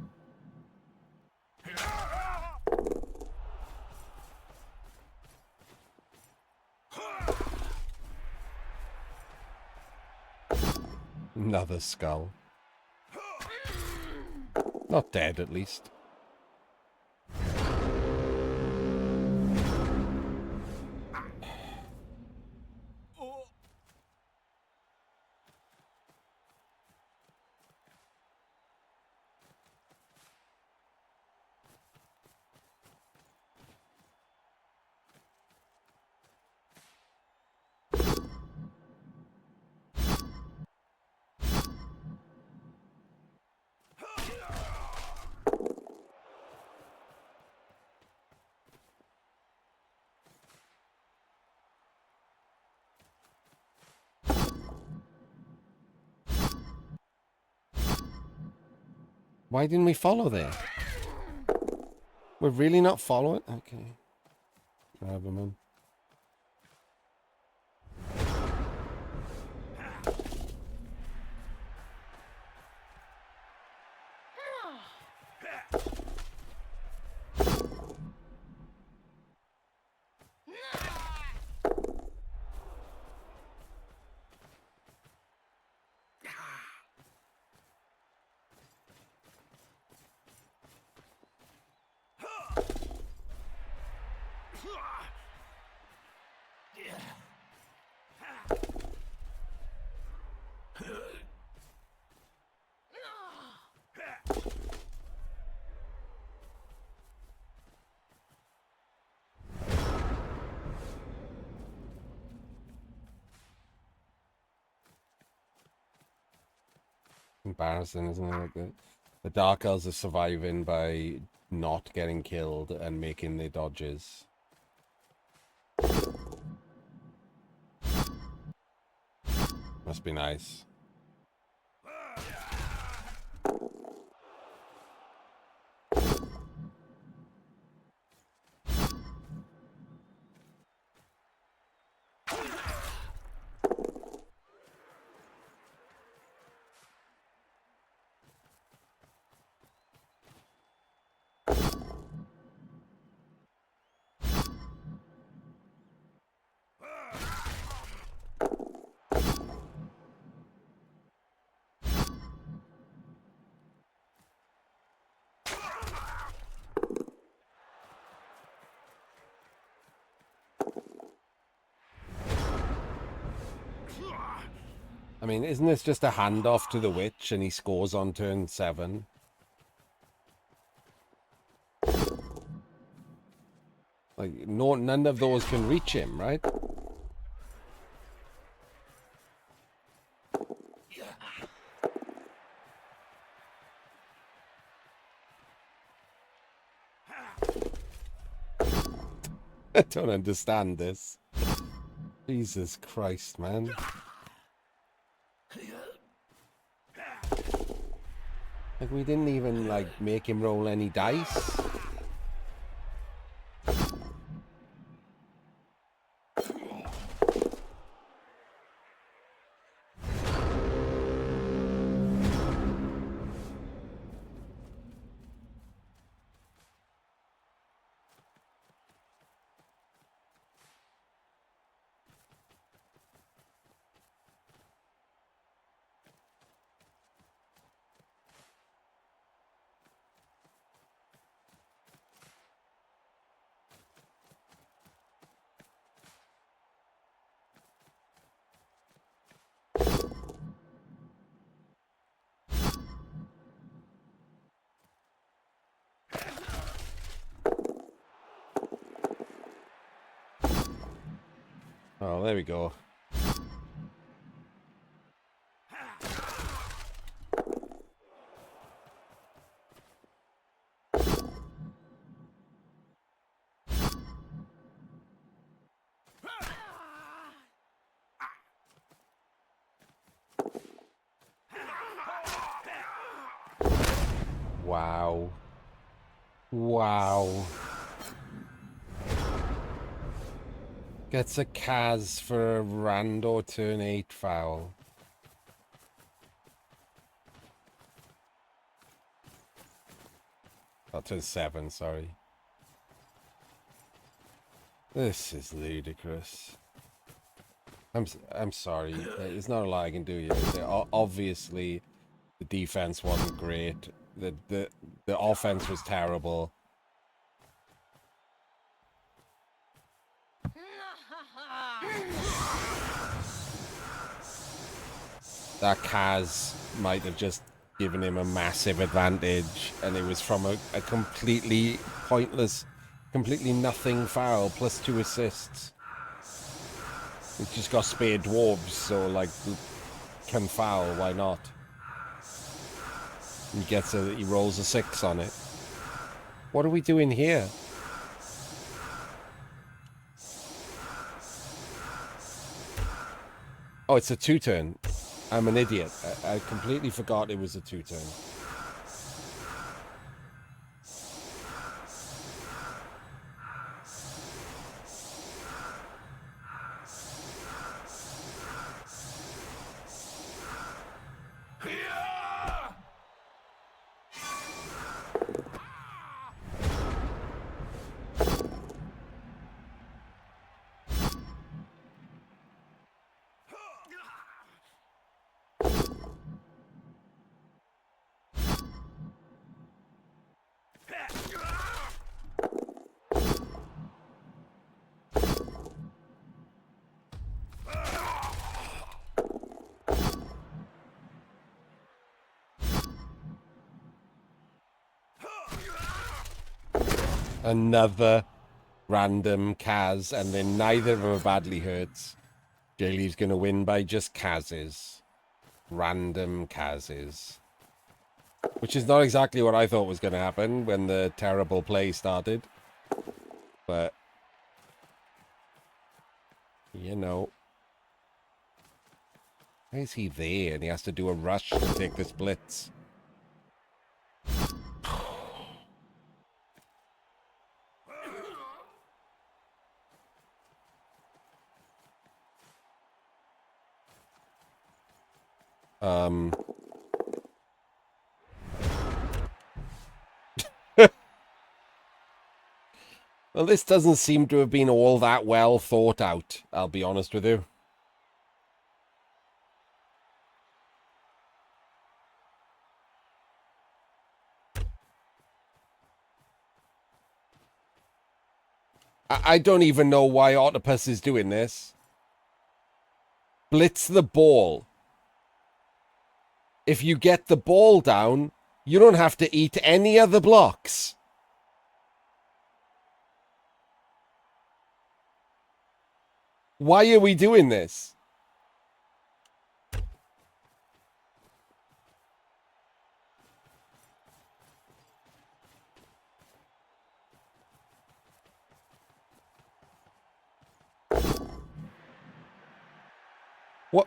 Another skull. Not dead, at least. Why didn't we follow there? We're really not following? Okay. Grab him in. Embarrassing, isn't it? Like the Dark Elves are surviving by not getting killed and making their dodges. Must be nice. I mean, isn't this just a handoff to the witch and he scores on turn 7? Like, no, none of those can reach him, right? I don't understand this. Jesus Christ, man. Like, we didn't even, like, make him roll any dice. Oh, there we go. Wow. Wow. Gets a Kaz for a rando turn 8 foul. Oh, turn 7, sorry. This is ludicrous. I'm sorry. There's not a lot I can do here. Obviously, the defense wasn't great. The offense was terrible. That Kaz might have just given him a massive advantage, and it was from a completely pointless, completely nothing foul, plus 2 assists. He's just got spare dwarves, so, like, can foul, why not? He rolls a 6 on it. What are we doing here? Oh, it's a 2-turn. I'm an idiot. I completely forgot it was a 2-turn. Another random Kaz, and then neither of them are badly hurts. JLeav's going to win by just Kaz's. Random Kaz's. Which is not exactly what I thought was going to happen when the terrible play started. But, you know. Why is he there? And he has to do a rush to take this blitz. Well, this doesn't seem to have been all that well thought out, I'll be honest with you. I don't even know why Otopous is doing this. Blitz the ball. if you get the ball down, you don't have to eat any other blocks. Why are we doing this?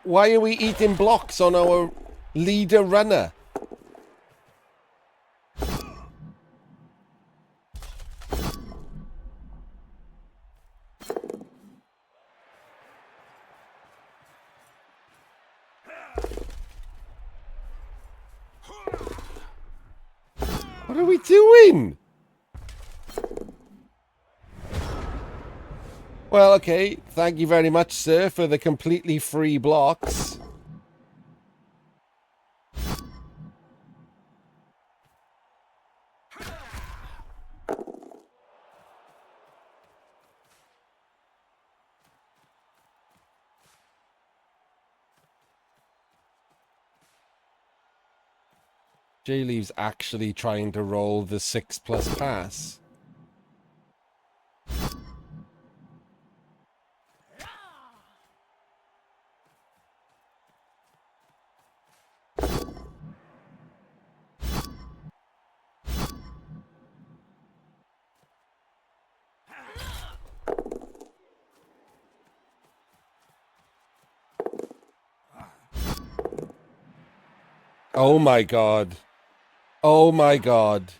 Why are we eating blocks on our leader runner? What are we doing? Well, okay. Thank you very much, sir, for the completely free blocks. JLeav's actually trying to roll the 6+ pass. Oh my god. Oh my god.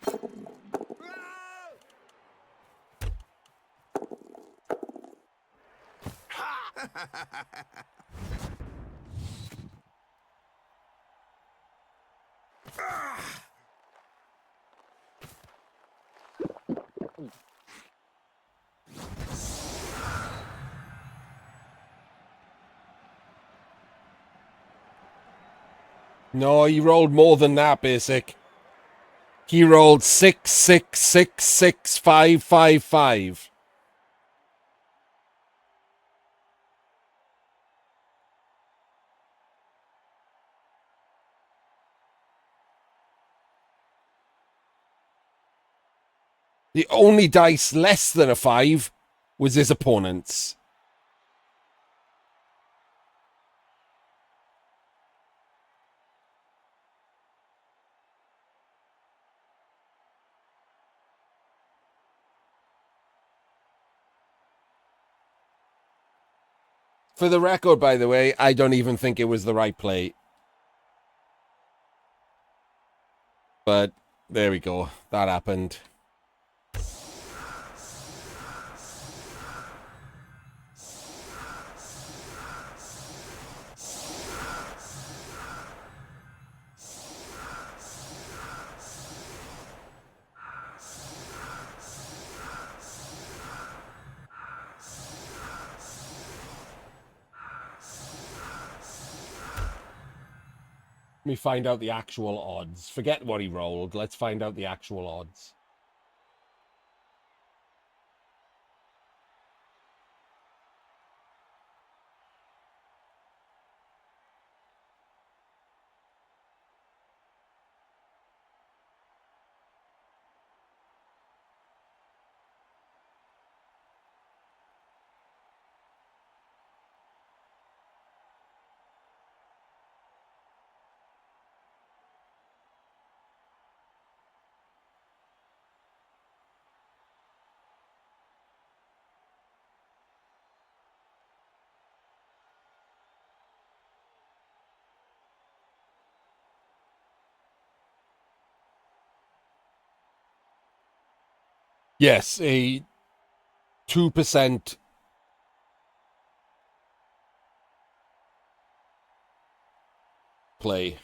No, he rolled more than that, basic. He rolled 6, 6, 6, 6, 5, 5, 5. The only dice less than a 5 was his opponent's. For the record, by the way, I don't even think it was the right play. But there we go. That happened. Let me find out the actual odds. Forget what he rolled. Let's find out the actual odds. Yes, a 2% play.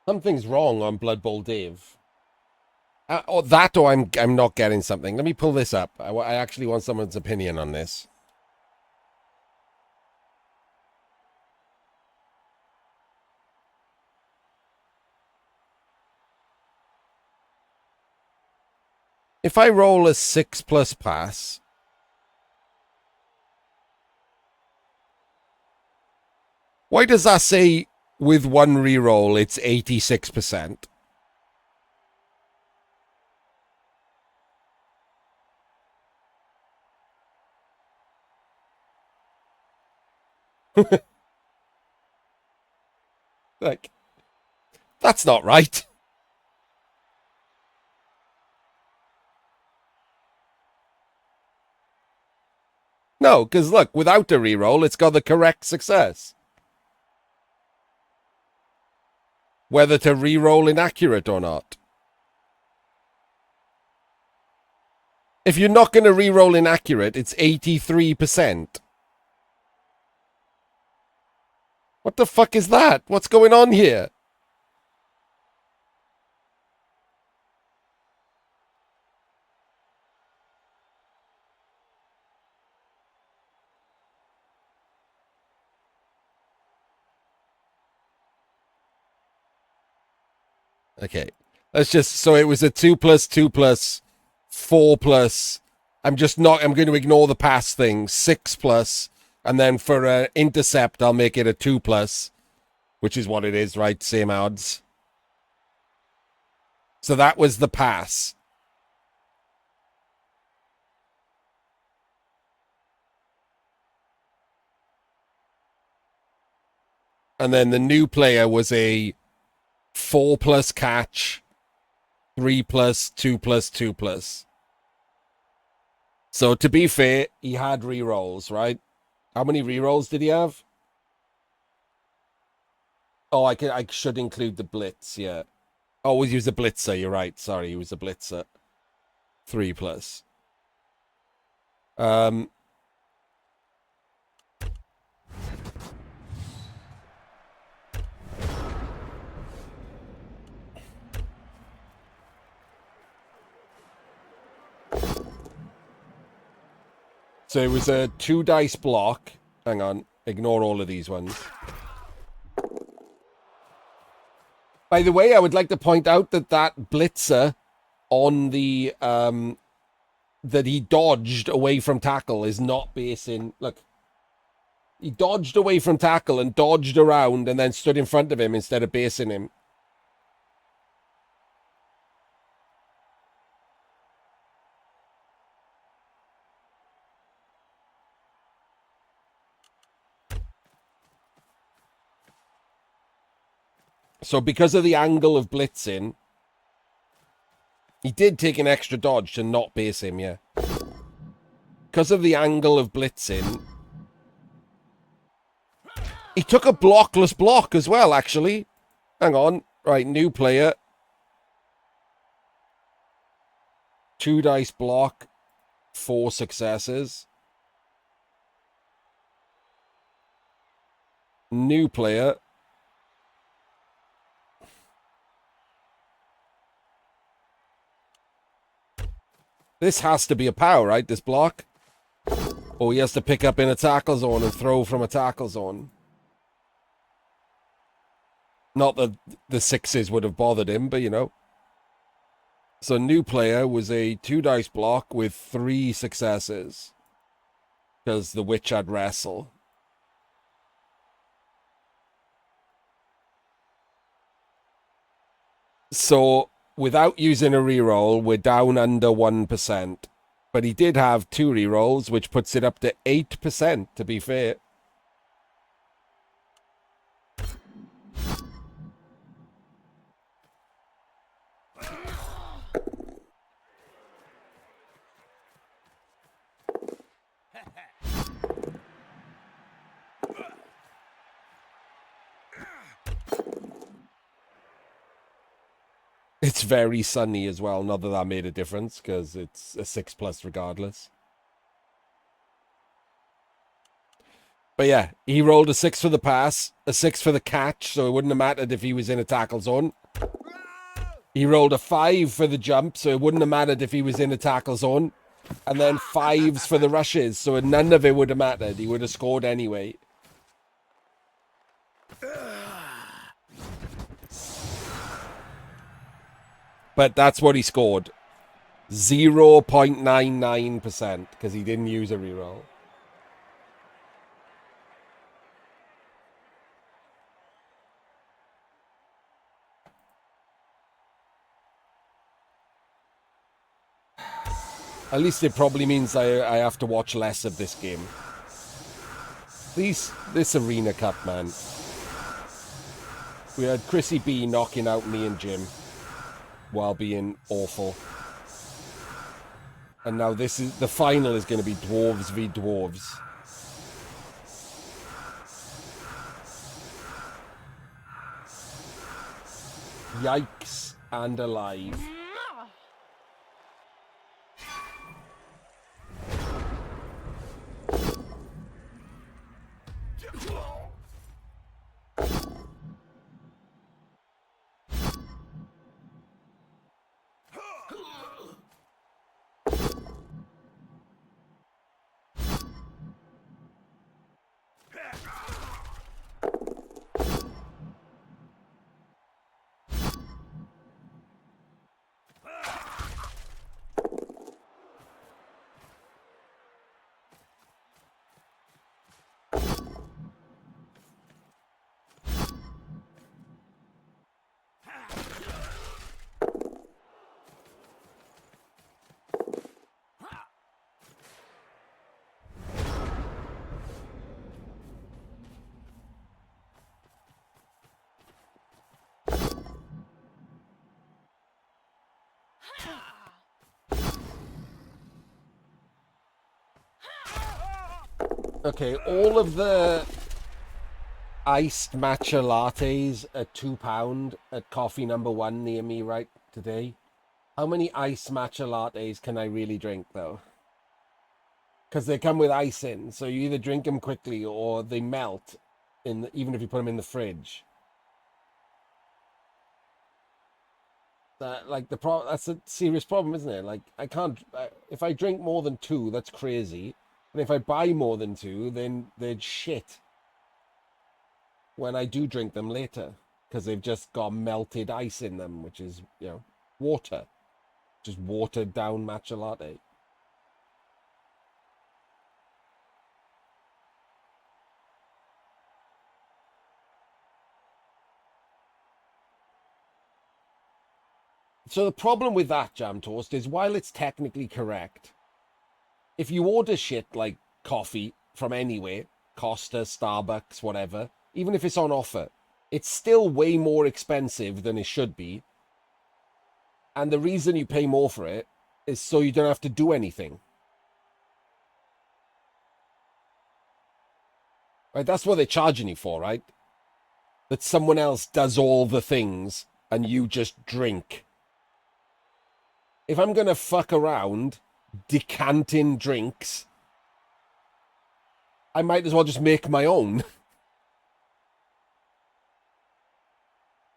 Something's wrong on Blood Bowl Div. Or that, or I'm not getting something. Let me pull this up. I actually want someone's opinion on this. If I roll a 6+ pass, why does that say with one reroll it's 86%? Like, that's not right. No, because look, without a reroll, it's got the correct success. Whether to reroll inaccurate or not. If you're not going to reroll inaccurate, it's 83%. What the fuck is that? What's going on here? Okay. Let's just, so it was a 2+, 2+, 4+. I'm going to ignore the pass thing. 6+. And then for an intercept, I'll make it a 2+, which is what it is, right? Same odds. So that was the pass. And then the new player was a 4+ catch, 3+, 2+, 2+. So to be fair, he had rerolls, right? How many rerolls did he have? Oh, I should include the blitz, yeah. Oh, he was a blitzer, you're right. Sorry, he was a blitzer. 3+. So it was a 2-dice block. Hang on, ignore all of these ones. By the way, I would like to point out that blitzer on the that he dodged away from tackle is not basing. Look, he dodged away from tackle and dodged around and then stood in front of him instead of basing him. So because of the angle of blitzing, he did take an extra dodge to not base him, yeah. Because of the angle of blitzing, he took a blockless block as well, actually. Hang on. Right, new player. 2-dice block. 4 successes. New player. This has to be a power, right? This block. Or he has to pick up in a tackle zone and throw from a tackle zone. Not that the 6s would have bothered him, but you know. So new player was a 2-dice block with 3 successes. Because the witch had wrestle. So without using a reroll, we're down under 1%. But he did have 2 rerolls, which puts it up to 8%, to be fair. It's very sunny as well. Not that that made a difference, because it's a 6+ regardless. But yeah, he rolled a 6 for the pass, a 6 for the catch, so it wouldn't have mattered if he was in a tackle zone. He rolled a 5 for the jump, so it wouldn't have mattered if he was in a tackle zone. And then 5s for the rushes, so none of it would have mattered. He would have scored anyway. But that's what he scored. 0.99%, because he didn't use a reroll. At least it probably means I have to watch less of this game. This Arena Cup, man. We had Chrissy B knocking out me and Jim while being awful. And now the final is going to be Dwarves v Dwarves. Yikes and alive. Okay, all of the iced matcha lattes at £2 at coffee number 1 near me right today. How many iced matcha lattes can I really drink, though? Because they come with ice in, so you either drink them quickly or they melt, even if you put them in the fridge. That's a serious problem, isn't it? Like, I can't... if I drink more than 2, that's crazy. And if I buy more than 2, then they're shit when I do drink them later, because they've just got melted ice in them, which is, water. Just watered down matcha latte. So the problem with that, Jam Toast, is while it's technically correct, if you order shit like coffee from anywhere, Costa, Starbucks, whatever, even if it's on offer, it's still way more expensive than it should be. And the reason you pay more for it is so you don't have to do anything. Right? That's what they're charging you for, right? That someone else does all the things and you just drink. If I'm going to fuck around decanting drinks, I might as well just make my own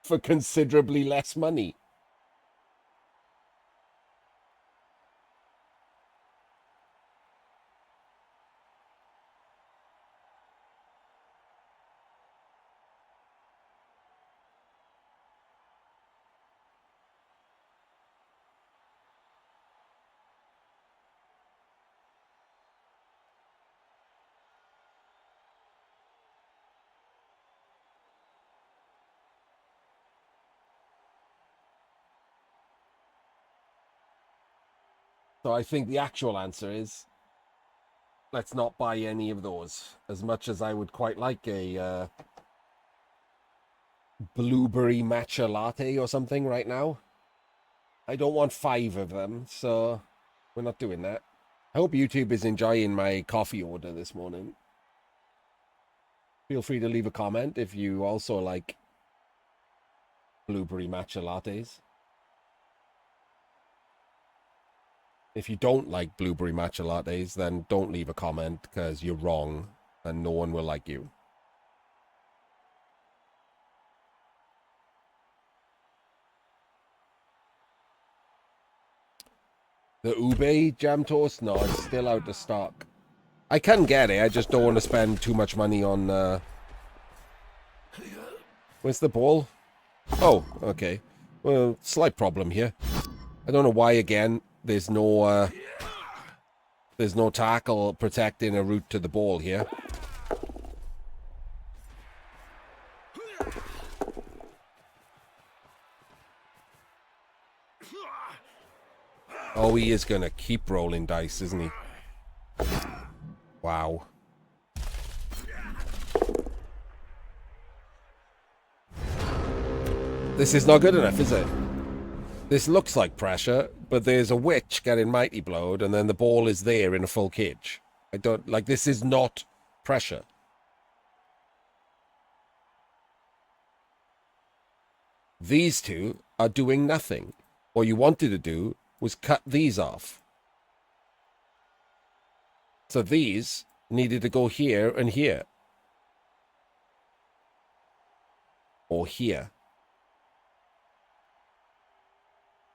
for considerably less money. So I think the actual answer is, let's not buy any of those. As much as I would quite like a blueberry matcha latte or something right now, I don't want 5 of them, so we're not doing that. I hope YouTube is enjoying my coffee order this morning. Feel free to leave a comment if you also like blueberry matcha lattes. If you don't like blueberry matcha lattes, then don't leave a comment because you're wrong and no one will like you. The ube jam toast? No, it's still out of stock. I can get it, I just don't want to spend too much money on... Where's the ball? Oh, okay. Well, slight problem here. I don't know why, again, there's no tackle protecting a route to the ball here. Oh, he is going to keep rolling dice, isn't he? Wow. This is not good enough, is it? This looks like pressure, but there's a witch getting mighty blowed, and then the ball is there in a full cage. I don't... Like, this is not pressure. These two are doing nothing. What you wanted to do was cut these off. So these needed to go here and here. Or here.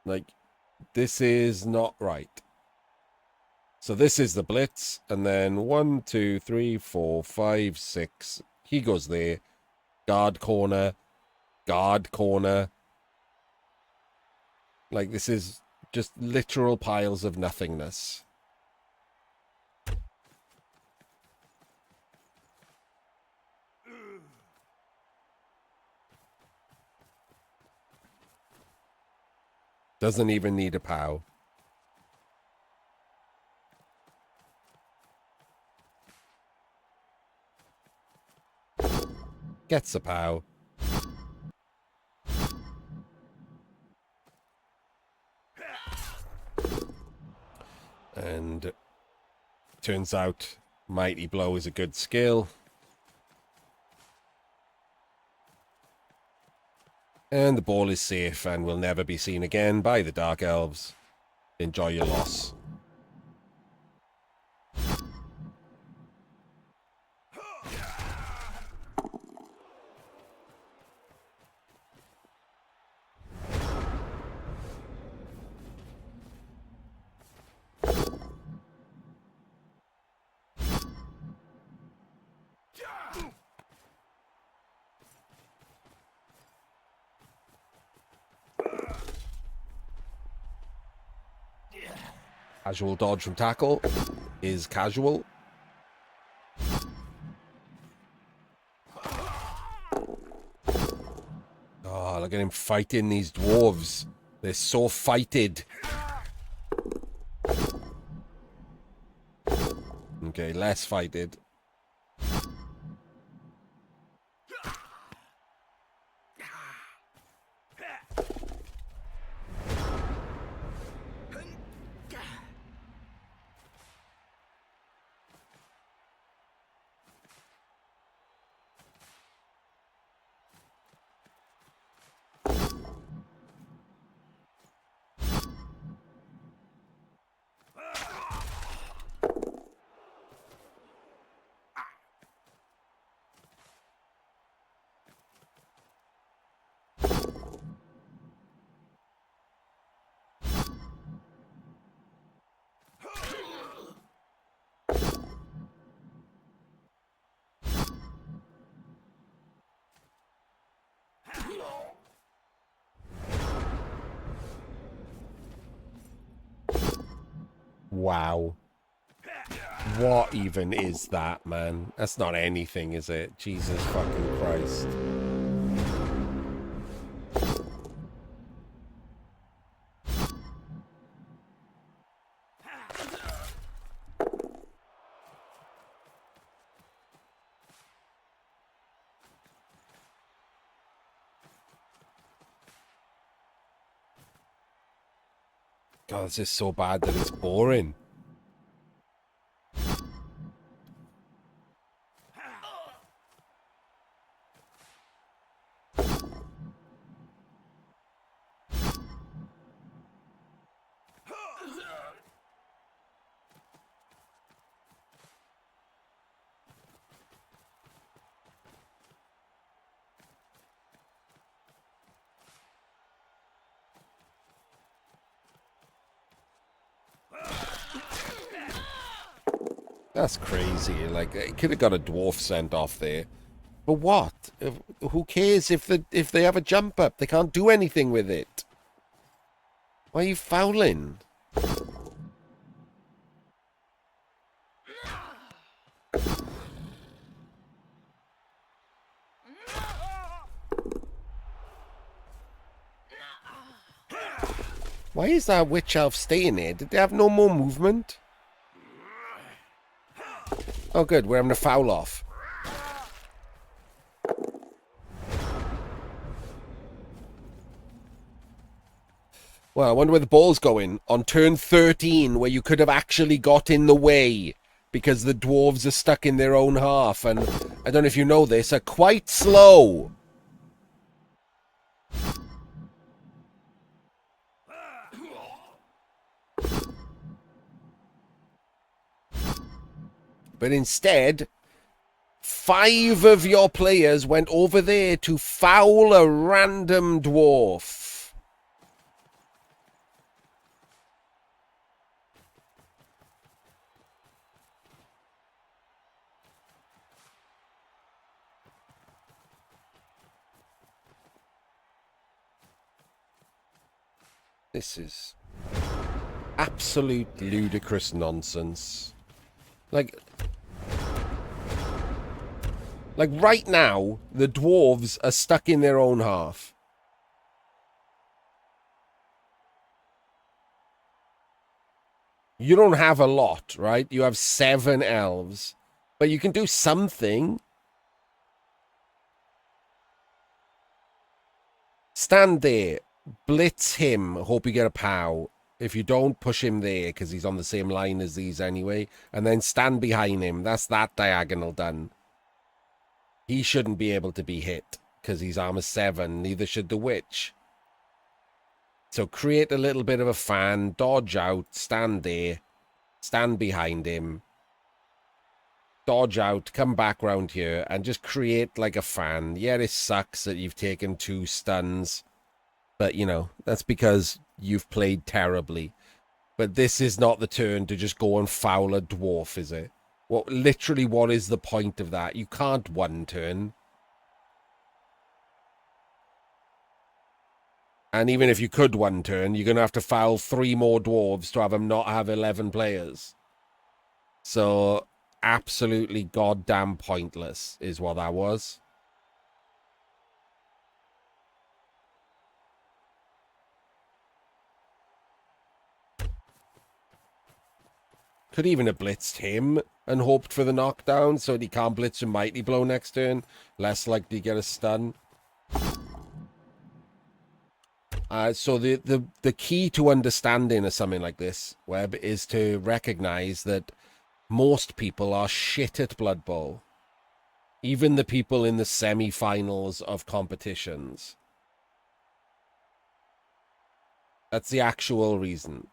Like, this is not right. So this is the blitz, and then 1, 2, 3, 4, 5, 6. He goes there. Guard corner. Guard corner. Like, this is just literal piles of nothingness. Doesn't even need a POW. Gets a POW. And turns out Mighty Blow is a good skill. And the ball is safe and will never be seen again by the Dark Elves. Enjoy your loss. Casual dodge from tackle is casual. Oh, look at him fighting these dwarves. They're so fighted. Okay, less fighted. Wow. What even is that, man? That's not anything, is it? Jesus fucking Christ. God, this is so bad that it's boring. That's crazy. Like, it could have got a dwarf sent off there. But what? Who cares if they have a jump up? They can't do anything with it. Why are you fouling? Why is that witch elf staying there? Did they have no more movement? Oh, good. We're having a foul off. Well, I wonder where the ball's going. On turn 13, where you could have actually got in the way because the dwarves are stuck in their own half. And I don't know if you know this, are quite slow. But instead, 5 of your players went over there to foul a random dwarf. This is absolute ludicrous nonsense. Like right now, the dwarves are stuck in their own half. You don't have a lot, right? You have 7 elves. But you can do something. Stand there. Blitz him. Hope you get a POW. If you don't, push him there, because he's on the same line as these anyway. And then stand behind him. That's that diagonal done. He shouldn't be able to be hit, because he's armor 7. Neither should the witch. So create a little bit of a fan. Dodge out. Stand there. Stand behind him. Dodge out. Come back round here. And just create like a fan. Yeah, it sucks that you've taken 2 stuns. But, you know, that's because you've played terribly. But this is not the turn to just go and foul a dwarf, is it? Literally, what is the point of that? You can't one turn. And even if you could one turn, you're going to have to foul 3 more dwarves to have them not have 11 players. So, absolutely goddamn pointless is what that was. Could even have blitzed him and hoped for the knockdown so that he can't blitz a Mighty Blow next turn. Less likely to get a stun. So the key to understanding of something like this, Webb, is to recognize that most people are shit at Blood Bowl. Even the people in the semi-finals of competitions. That's the actual reason.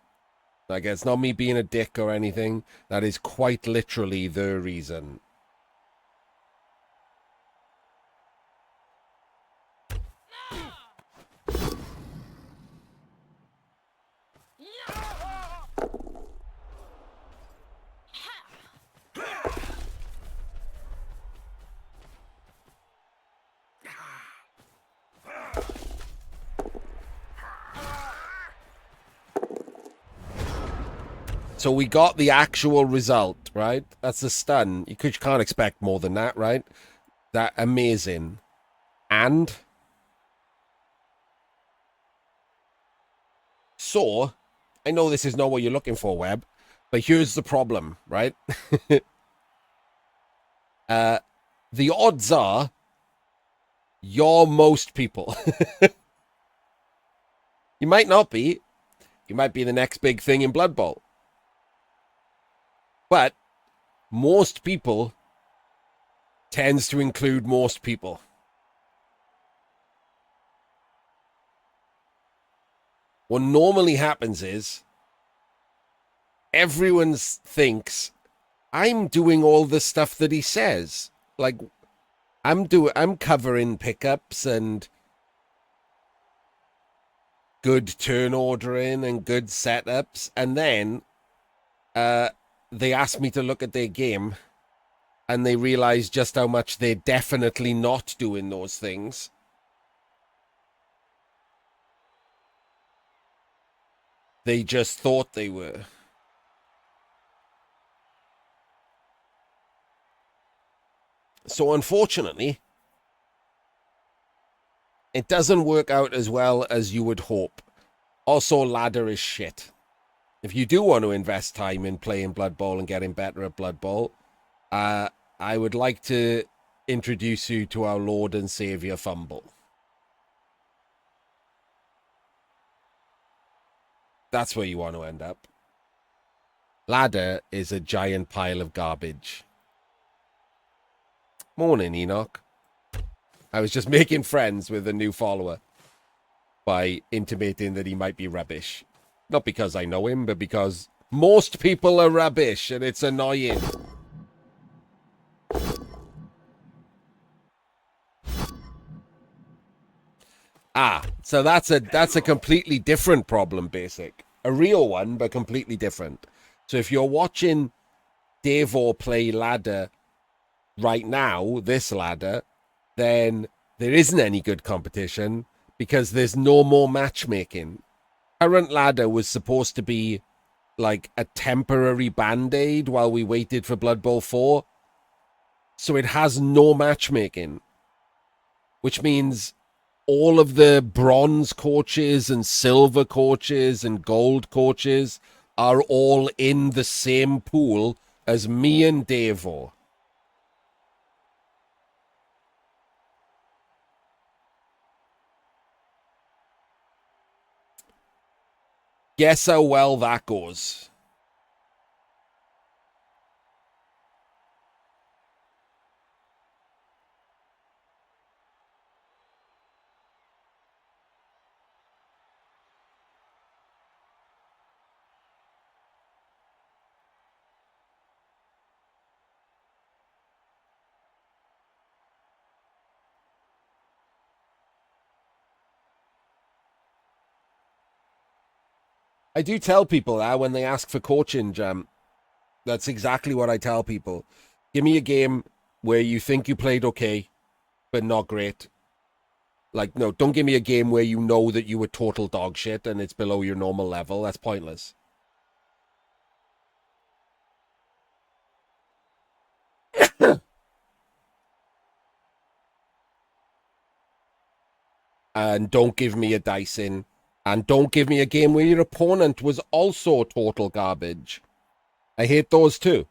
Like, it's not me being a dick or anything. That is quite literally the reason. So we got the actual result, right? That's a stun. You can't expect more than that, right? That amazing. And so, I know this is not what you're looking for, Webb, but here's the problem, right? The odds are you're most people. You might not be. You might be the next big thing in Blood Bowl. But most people tends to include most people. What normally happens is everyone thinks I'm doing all the stuff that he says. Like I'm covering pickups and good turn ordering and good setups, and then they asked me to look at their game, and they realized just how much they're definitely not doing those things. They just thought they were. So unfortunately, it doesn't work out as well as you would hope. Also, ladder is shit. If you do want to invest time in playing Blood Bowl and getting better at Blood Bowl, I would like to introduce you to our Lord and Savior Fumble. That's where you want to end up. Ladder is a giant pile of garbage. Morning, Enoch. I was just making friends with a new follower by intimating that he might be rubbish. Not because I know him, but because most people are rubbish and it's annoying. So that's a completely different problem, Basic. A real one, but completely different. So if you're watching Davor play ladder right now, this ladder, then there isn't any good competition because there's no more matchmaking. Current ladder was supposed to be like a temporary band-aid while we waited for Blood Bowl 4. So it has no matchmaking, which means all of the bronze coaches and silver coaches and gold coaches are all in the same pool as me and Davor. Guess how well that goes. I do tell people that when they ask for coaching, Jam. That's exactly what I tell people. Give me a game where you think you played okay, but not great. Like, no, don't give me a game where you know that you were total dog shit and it's below your normal level. That's pointless. And don't give me a dicing. And don't give me a game where your opponent was also total garbage. I hate those too.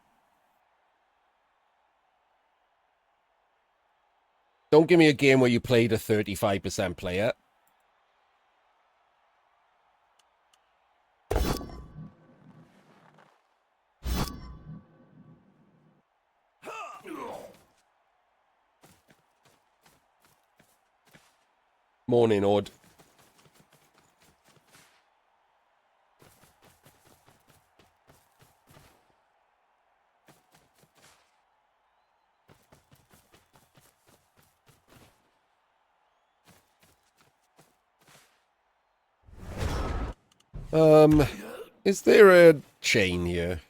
Don't give me a game where you played a 35% player. Morning, Ord. Is there a chain here?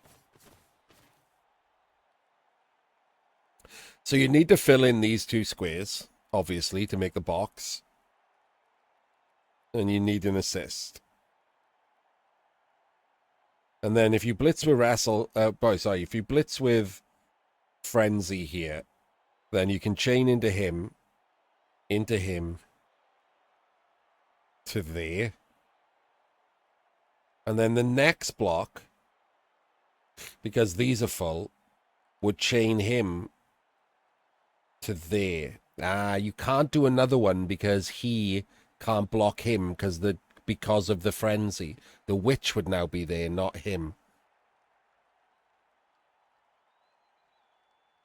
So you need to fill in these two squares, obviously, to make the box. And you need an assist. And then if you blitz with if you blitz with Frenzy here, then you can chain into him, to there. And then the next block, because these are full, would chain him to there. You can't do another one because he can't block him because of the frenzy. The witch would now be there, not him.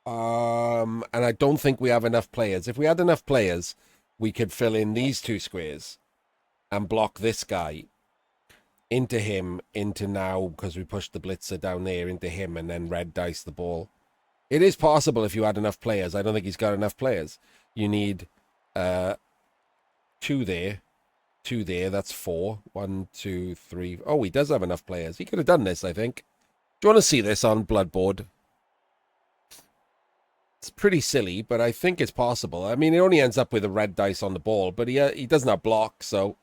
And I don't think we have enough players. If we had enough players, we could fill in these two squares and block this guy into him, into now, because we pushed the blitzer down there into him and then red dice the ball. It is possible if you had enough players. I don't think he's got enough players. You need two there. That's 4. 1, 2, 3. Oh, he does have enough players. He could have done this, I think. Do you want to see this on Bloodboard? It's pretty silly, but I think it's possible. I mean, it only ends up with a red dice on the ball, but he doesn't have block, so...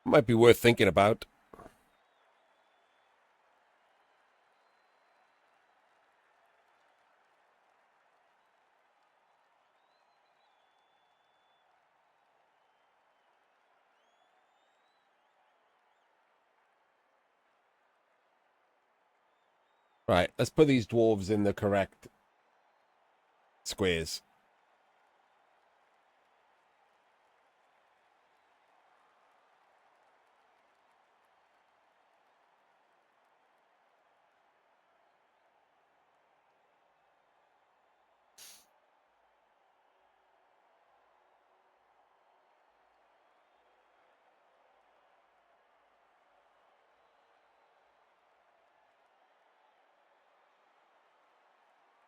Might be worth thinking about. Right, let's put these dwarves in the correct squares.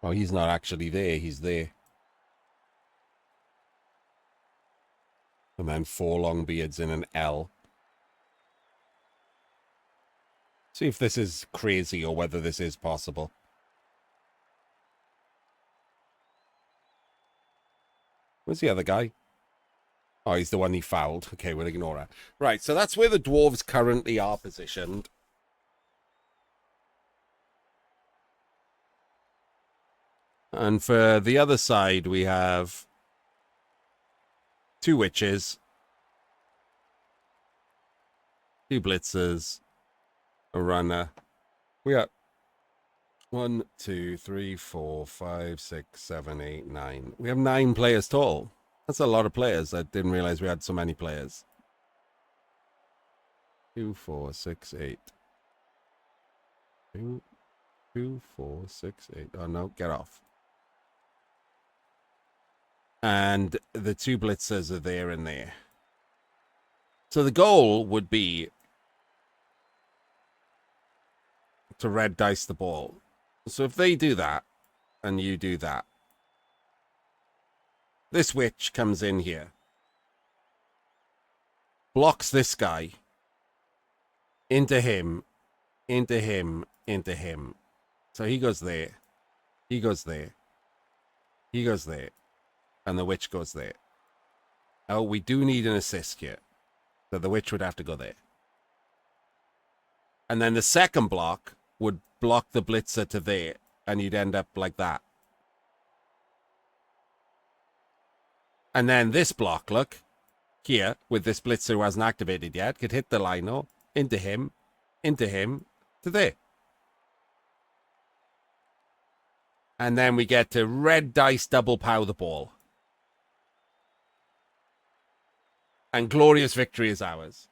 Oh, he's not actually there. He's there. And then 4 long beards in an L. See if this is crazy or whether this is possible. Where's the other guy? Oh, he's the one he fouled. Okay, we'll ignore that. Right, so that's where the dwarves currently are positioned. And for the other side, we have 2 witches, 2 blitzers, a runner. We got 1, 2, 3, 4, 5, 6, 7, 8, 9. We have 9 players total. That's a lot of players. I didn't realize we had so many players. 2, 4, 6, 8. 2, 4, 6, 8. Oh, no, get off. And the 2 blitzers are there and there. So the goal would be to red dice the ball. So if they do that, and you do that, this witch comes in here, blocks this guy, into him, into him, into him. So he goes there, he goes there, he goes there, and the witch goes there. Oh, we do need an assist here. So the witch would have to go there. And then the second block would block the blitzer to there, and you'd end up like that. And then this block, look, here, with this blitzer who hasn't activated yet, could hit the lino, into him, to there. And then we get to red dice double pow the ball. And glorious victory is ours.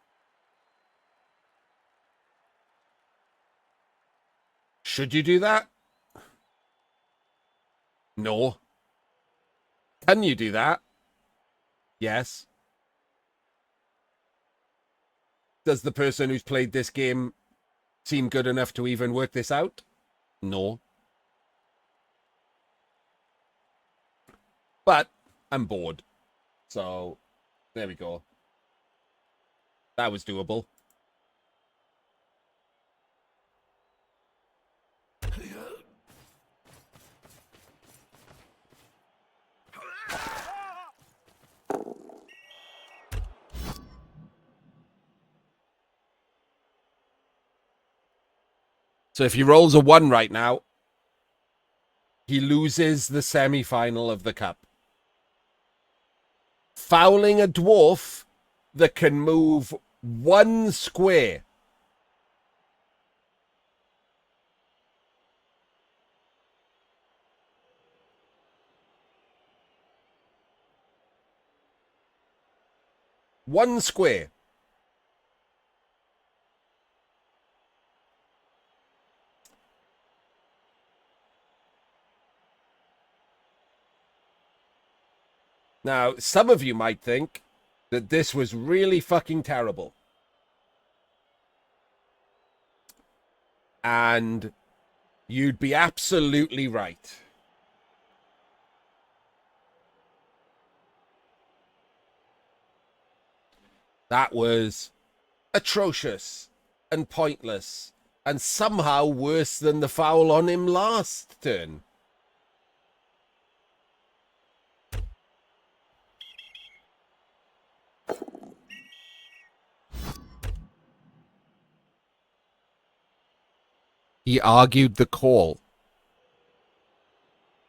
Should you do that? No. Can you do that? Yes. Does the person who's played this game seem good enough to even work this out? No. But I'm bored. So, there we go. That was doable. So if he rolls a 1 right now, he loses the semi-final of the cup. Fouling a dwarf that can move 1 square. One square. Now, some of you might think that this was really fucking terrible. And you'd be absolutely right. That was atrocious and pointless and somehow worse than the foul on him last turn. He argued the call.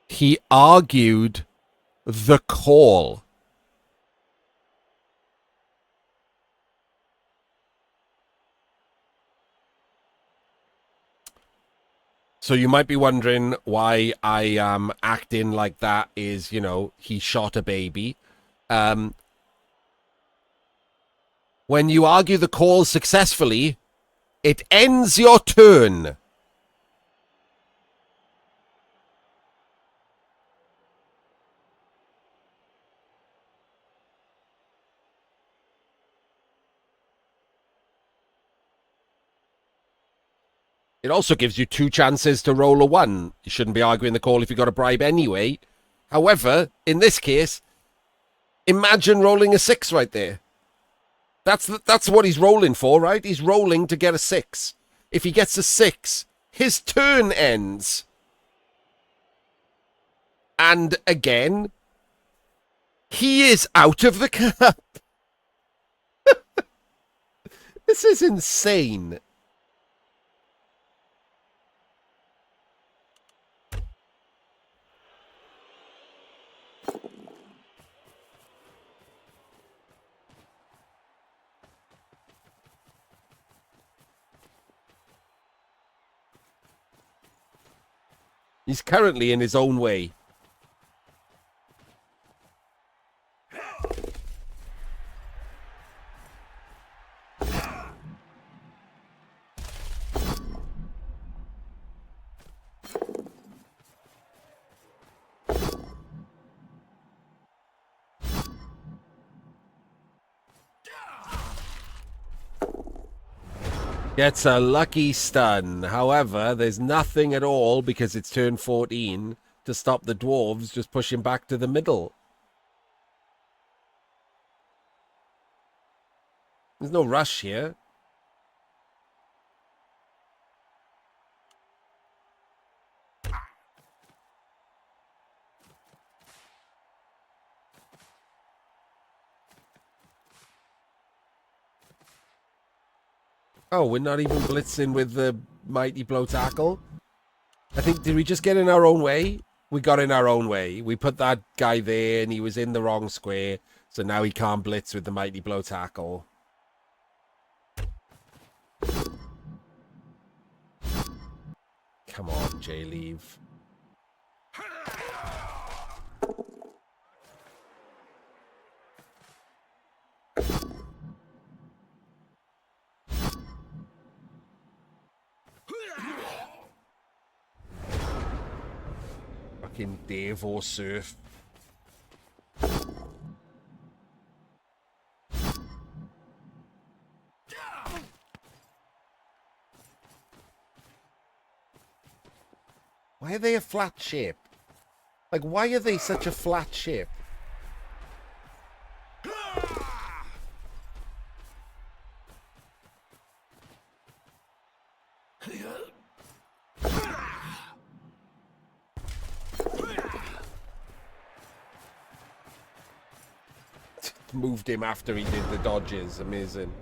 He argued the call. So you might be wondering why I am acting like that is, you know, he shot a baby. When you argue the call successfully, it ends your turn. It also gives you 2 chances to roll a 1. You shouldn't be arguing the call if you got a bribe anyway. However, in this case, imagine rolling a 6 right there. That's what he's rolling for, right? He's rolling to get a 6. If he gets a 6, his turn ends. And again, he is out of the cup. This is insane. He's currently in his own way. Gets a lucky stun. However, there's nothing at all, because it's turn 14, to stop the dwarves just pushing back to the middle. There's no rush here. Oh, we're not even blitzing with the mighty blow tackle? I think, did we just get in our own way? We got in our own way. We put that guy there and he was in the wrong square. So now he can't blitz with the mighty blow tackle. Come on, JLeav. Fucking Dave or Surf. Why are they a flat shape? Like, why are they such a flat shape? Moved him after he did the dodges. Amazing.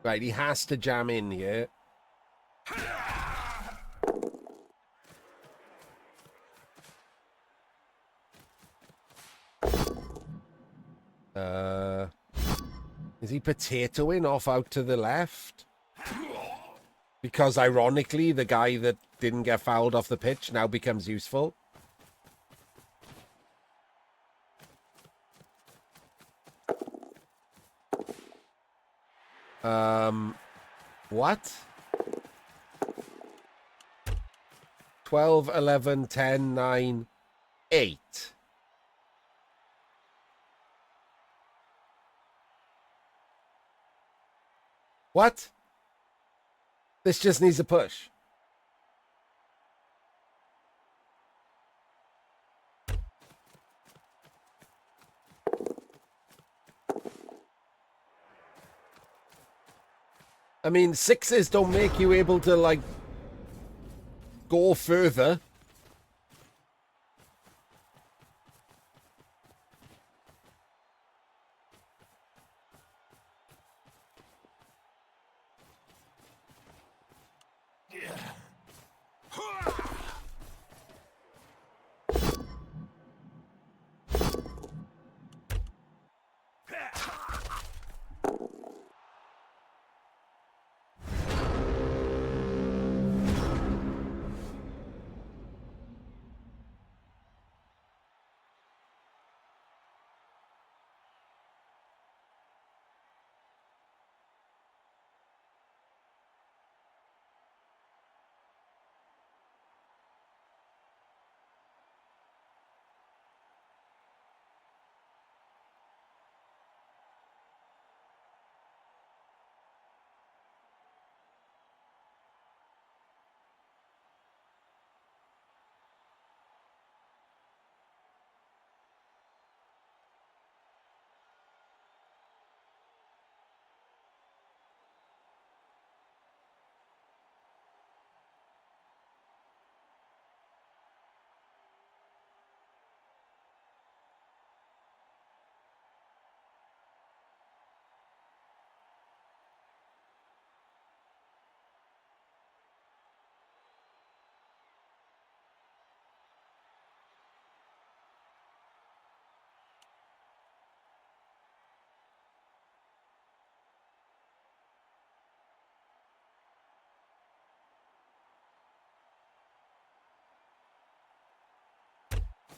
Right, he has to jam in here. Is he potatoing off out to the left? Because ironically, the guy that didn't get fouled off the pitch now becomes useful. What? 12, 11, 10, 9, 8. What? This just needs a push. I mean, sixes don't make you able to, like, go further.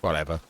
Whatever.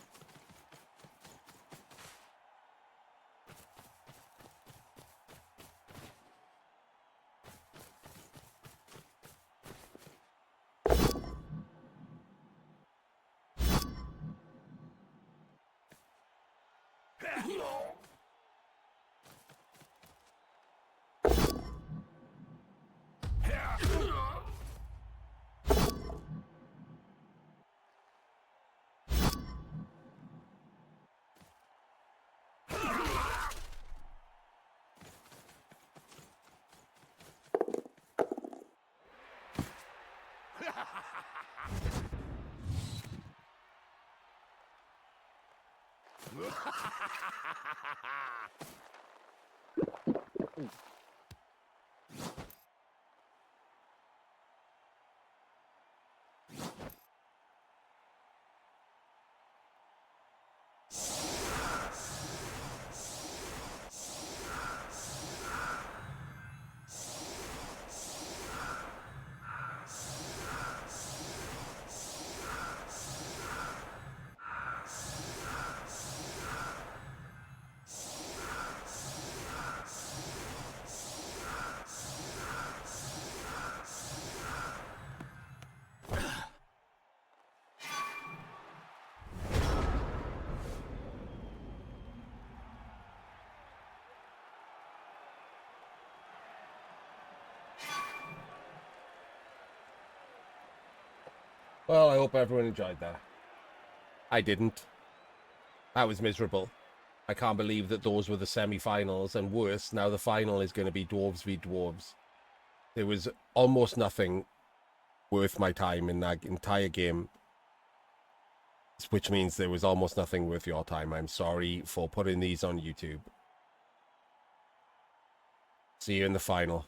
Well, I hope everyone enjoyed that. I didn't. That was miserable. I can't believe that those were the semi-finals, and worse, now the final is going to be Dwarves v Dwarves. There was almost nothing worth my time in that entire game, which means there was almost nothing worth your time. I'm sorry for putting these on YouTube. See you in the final.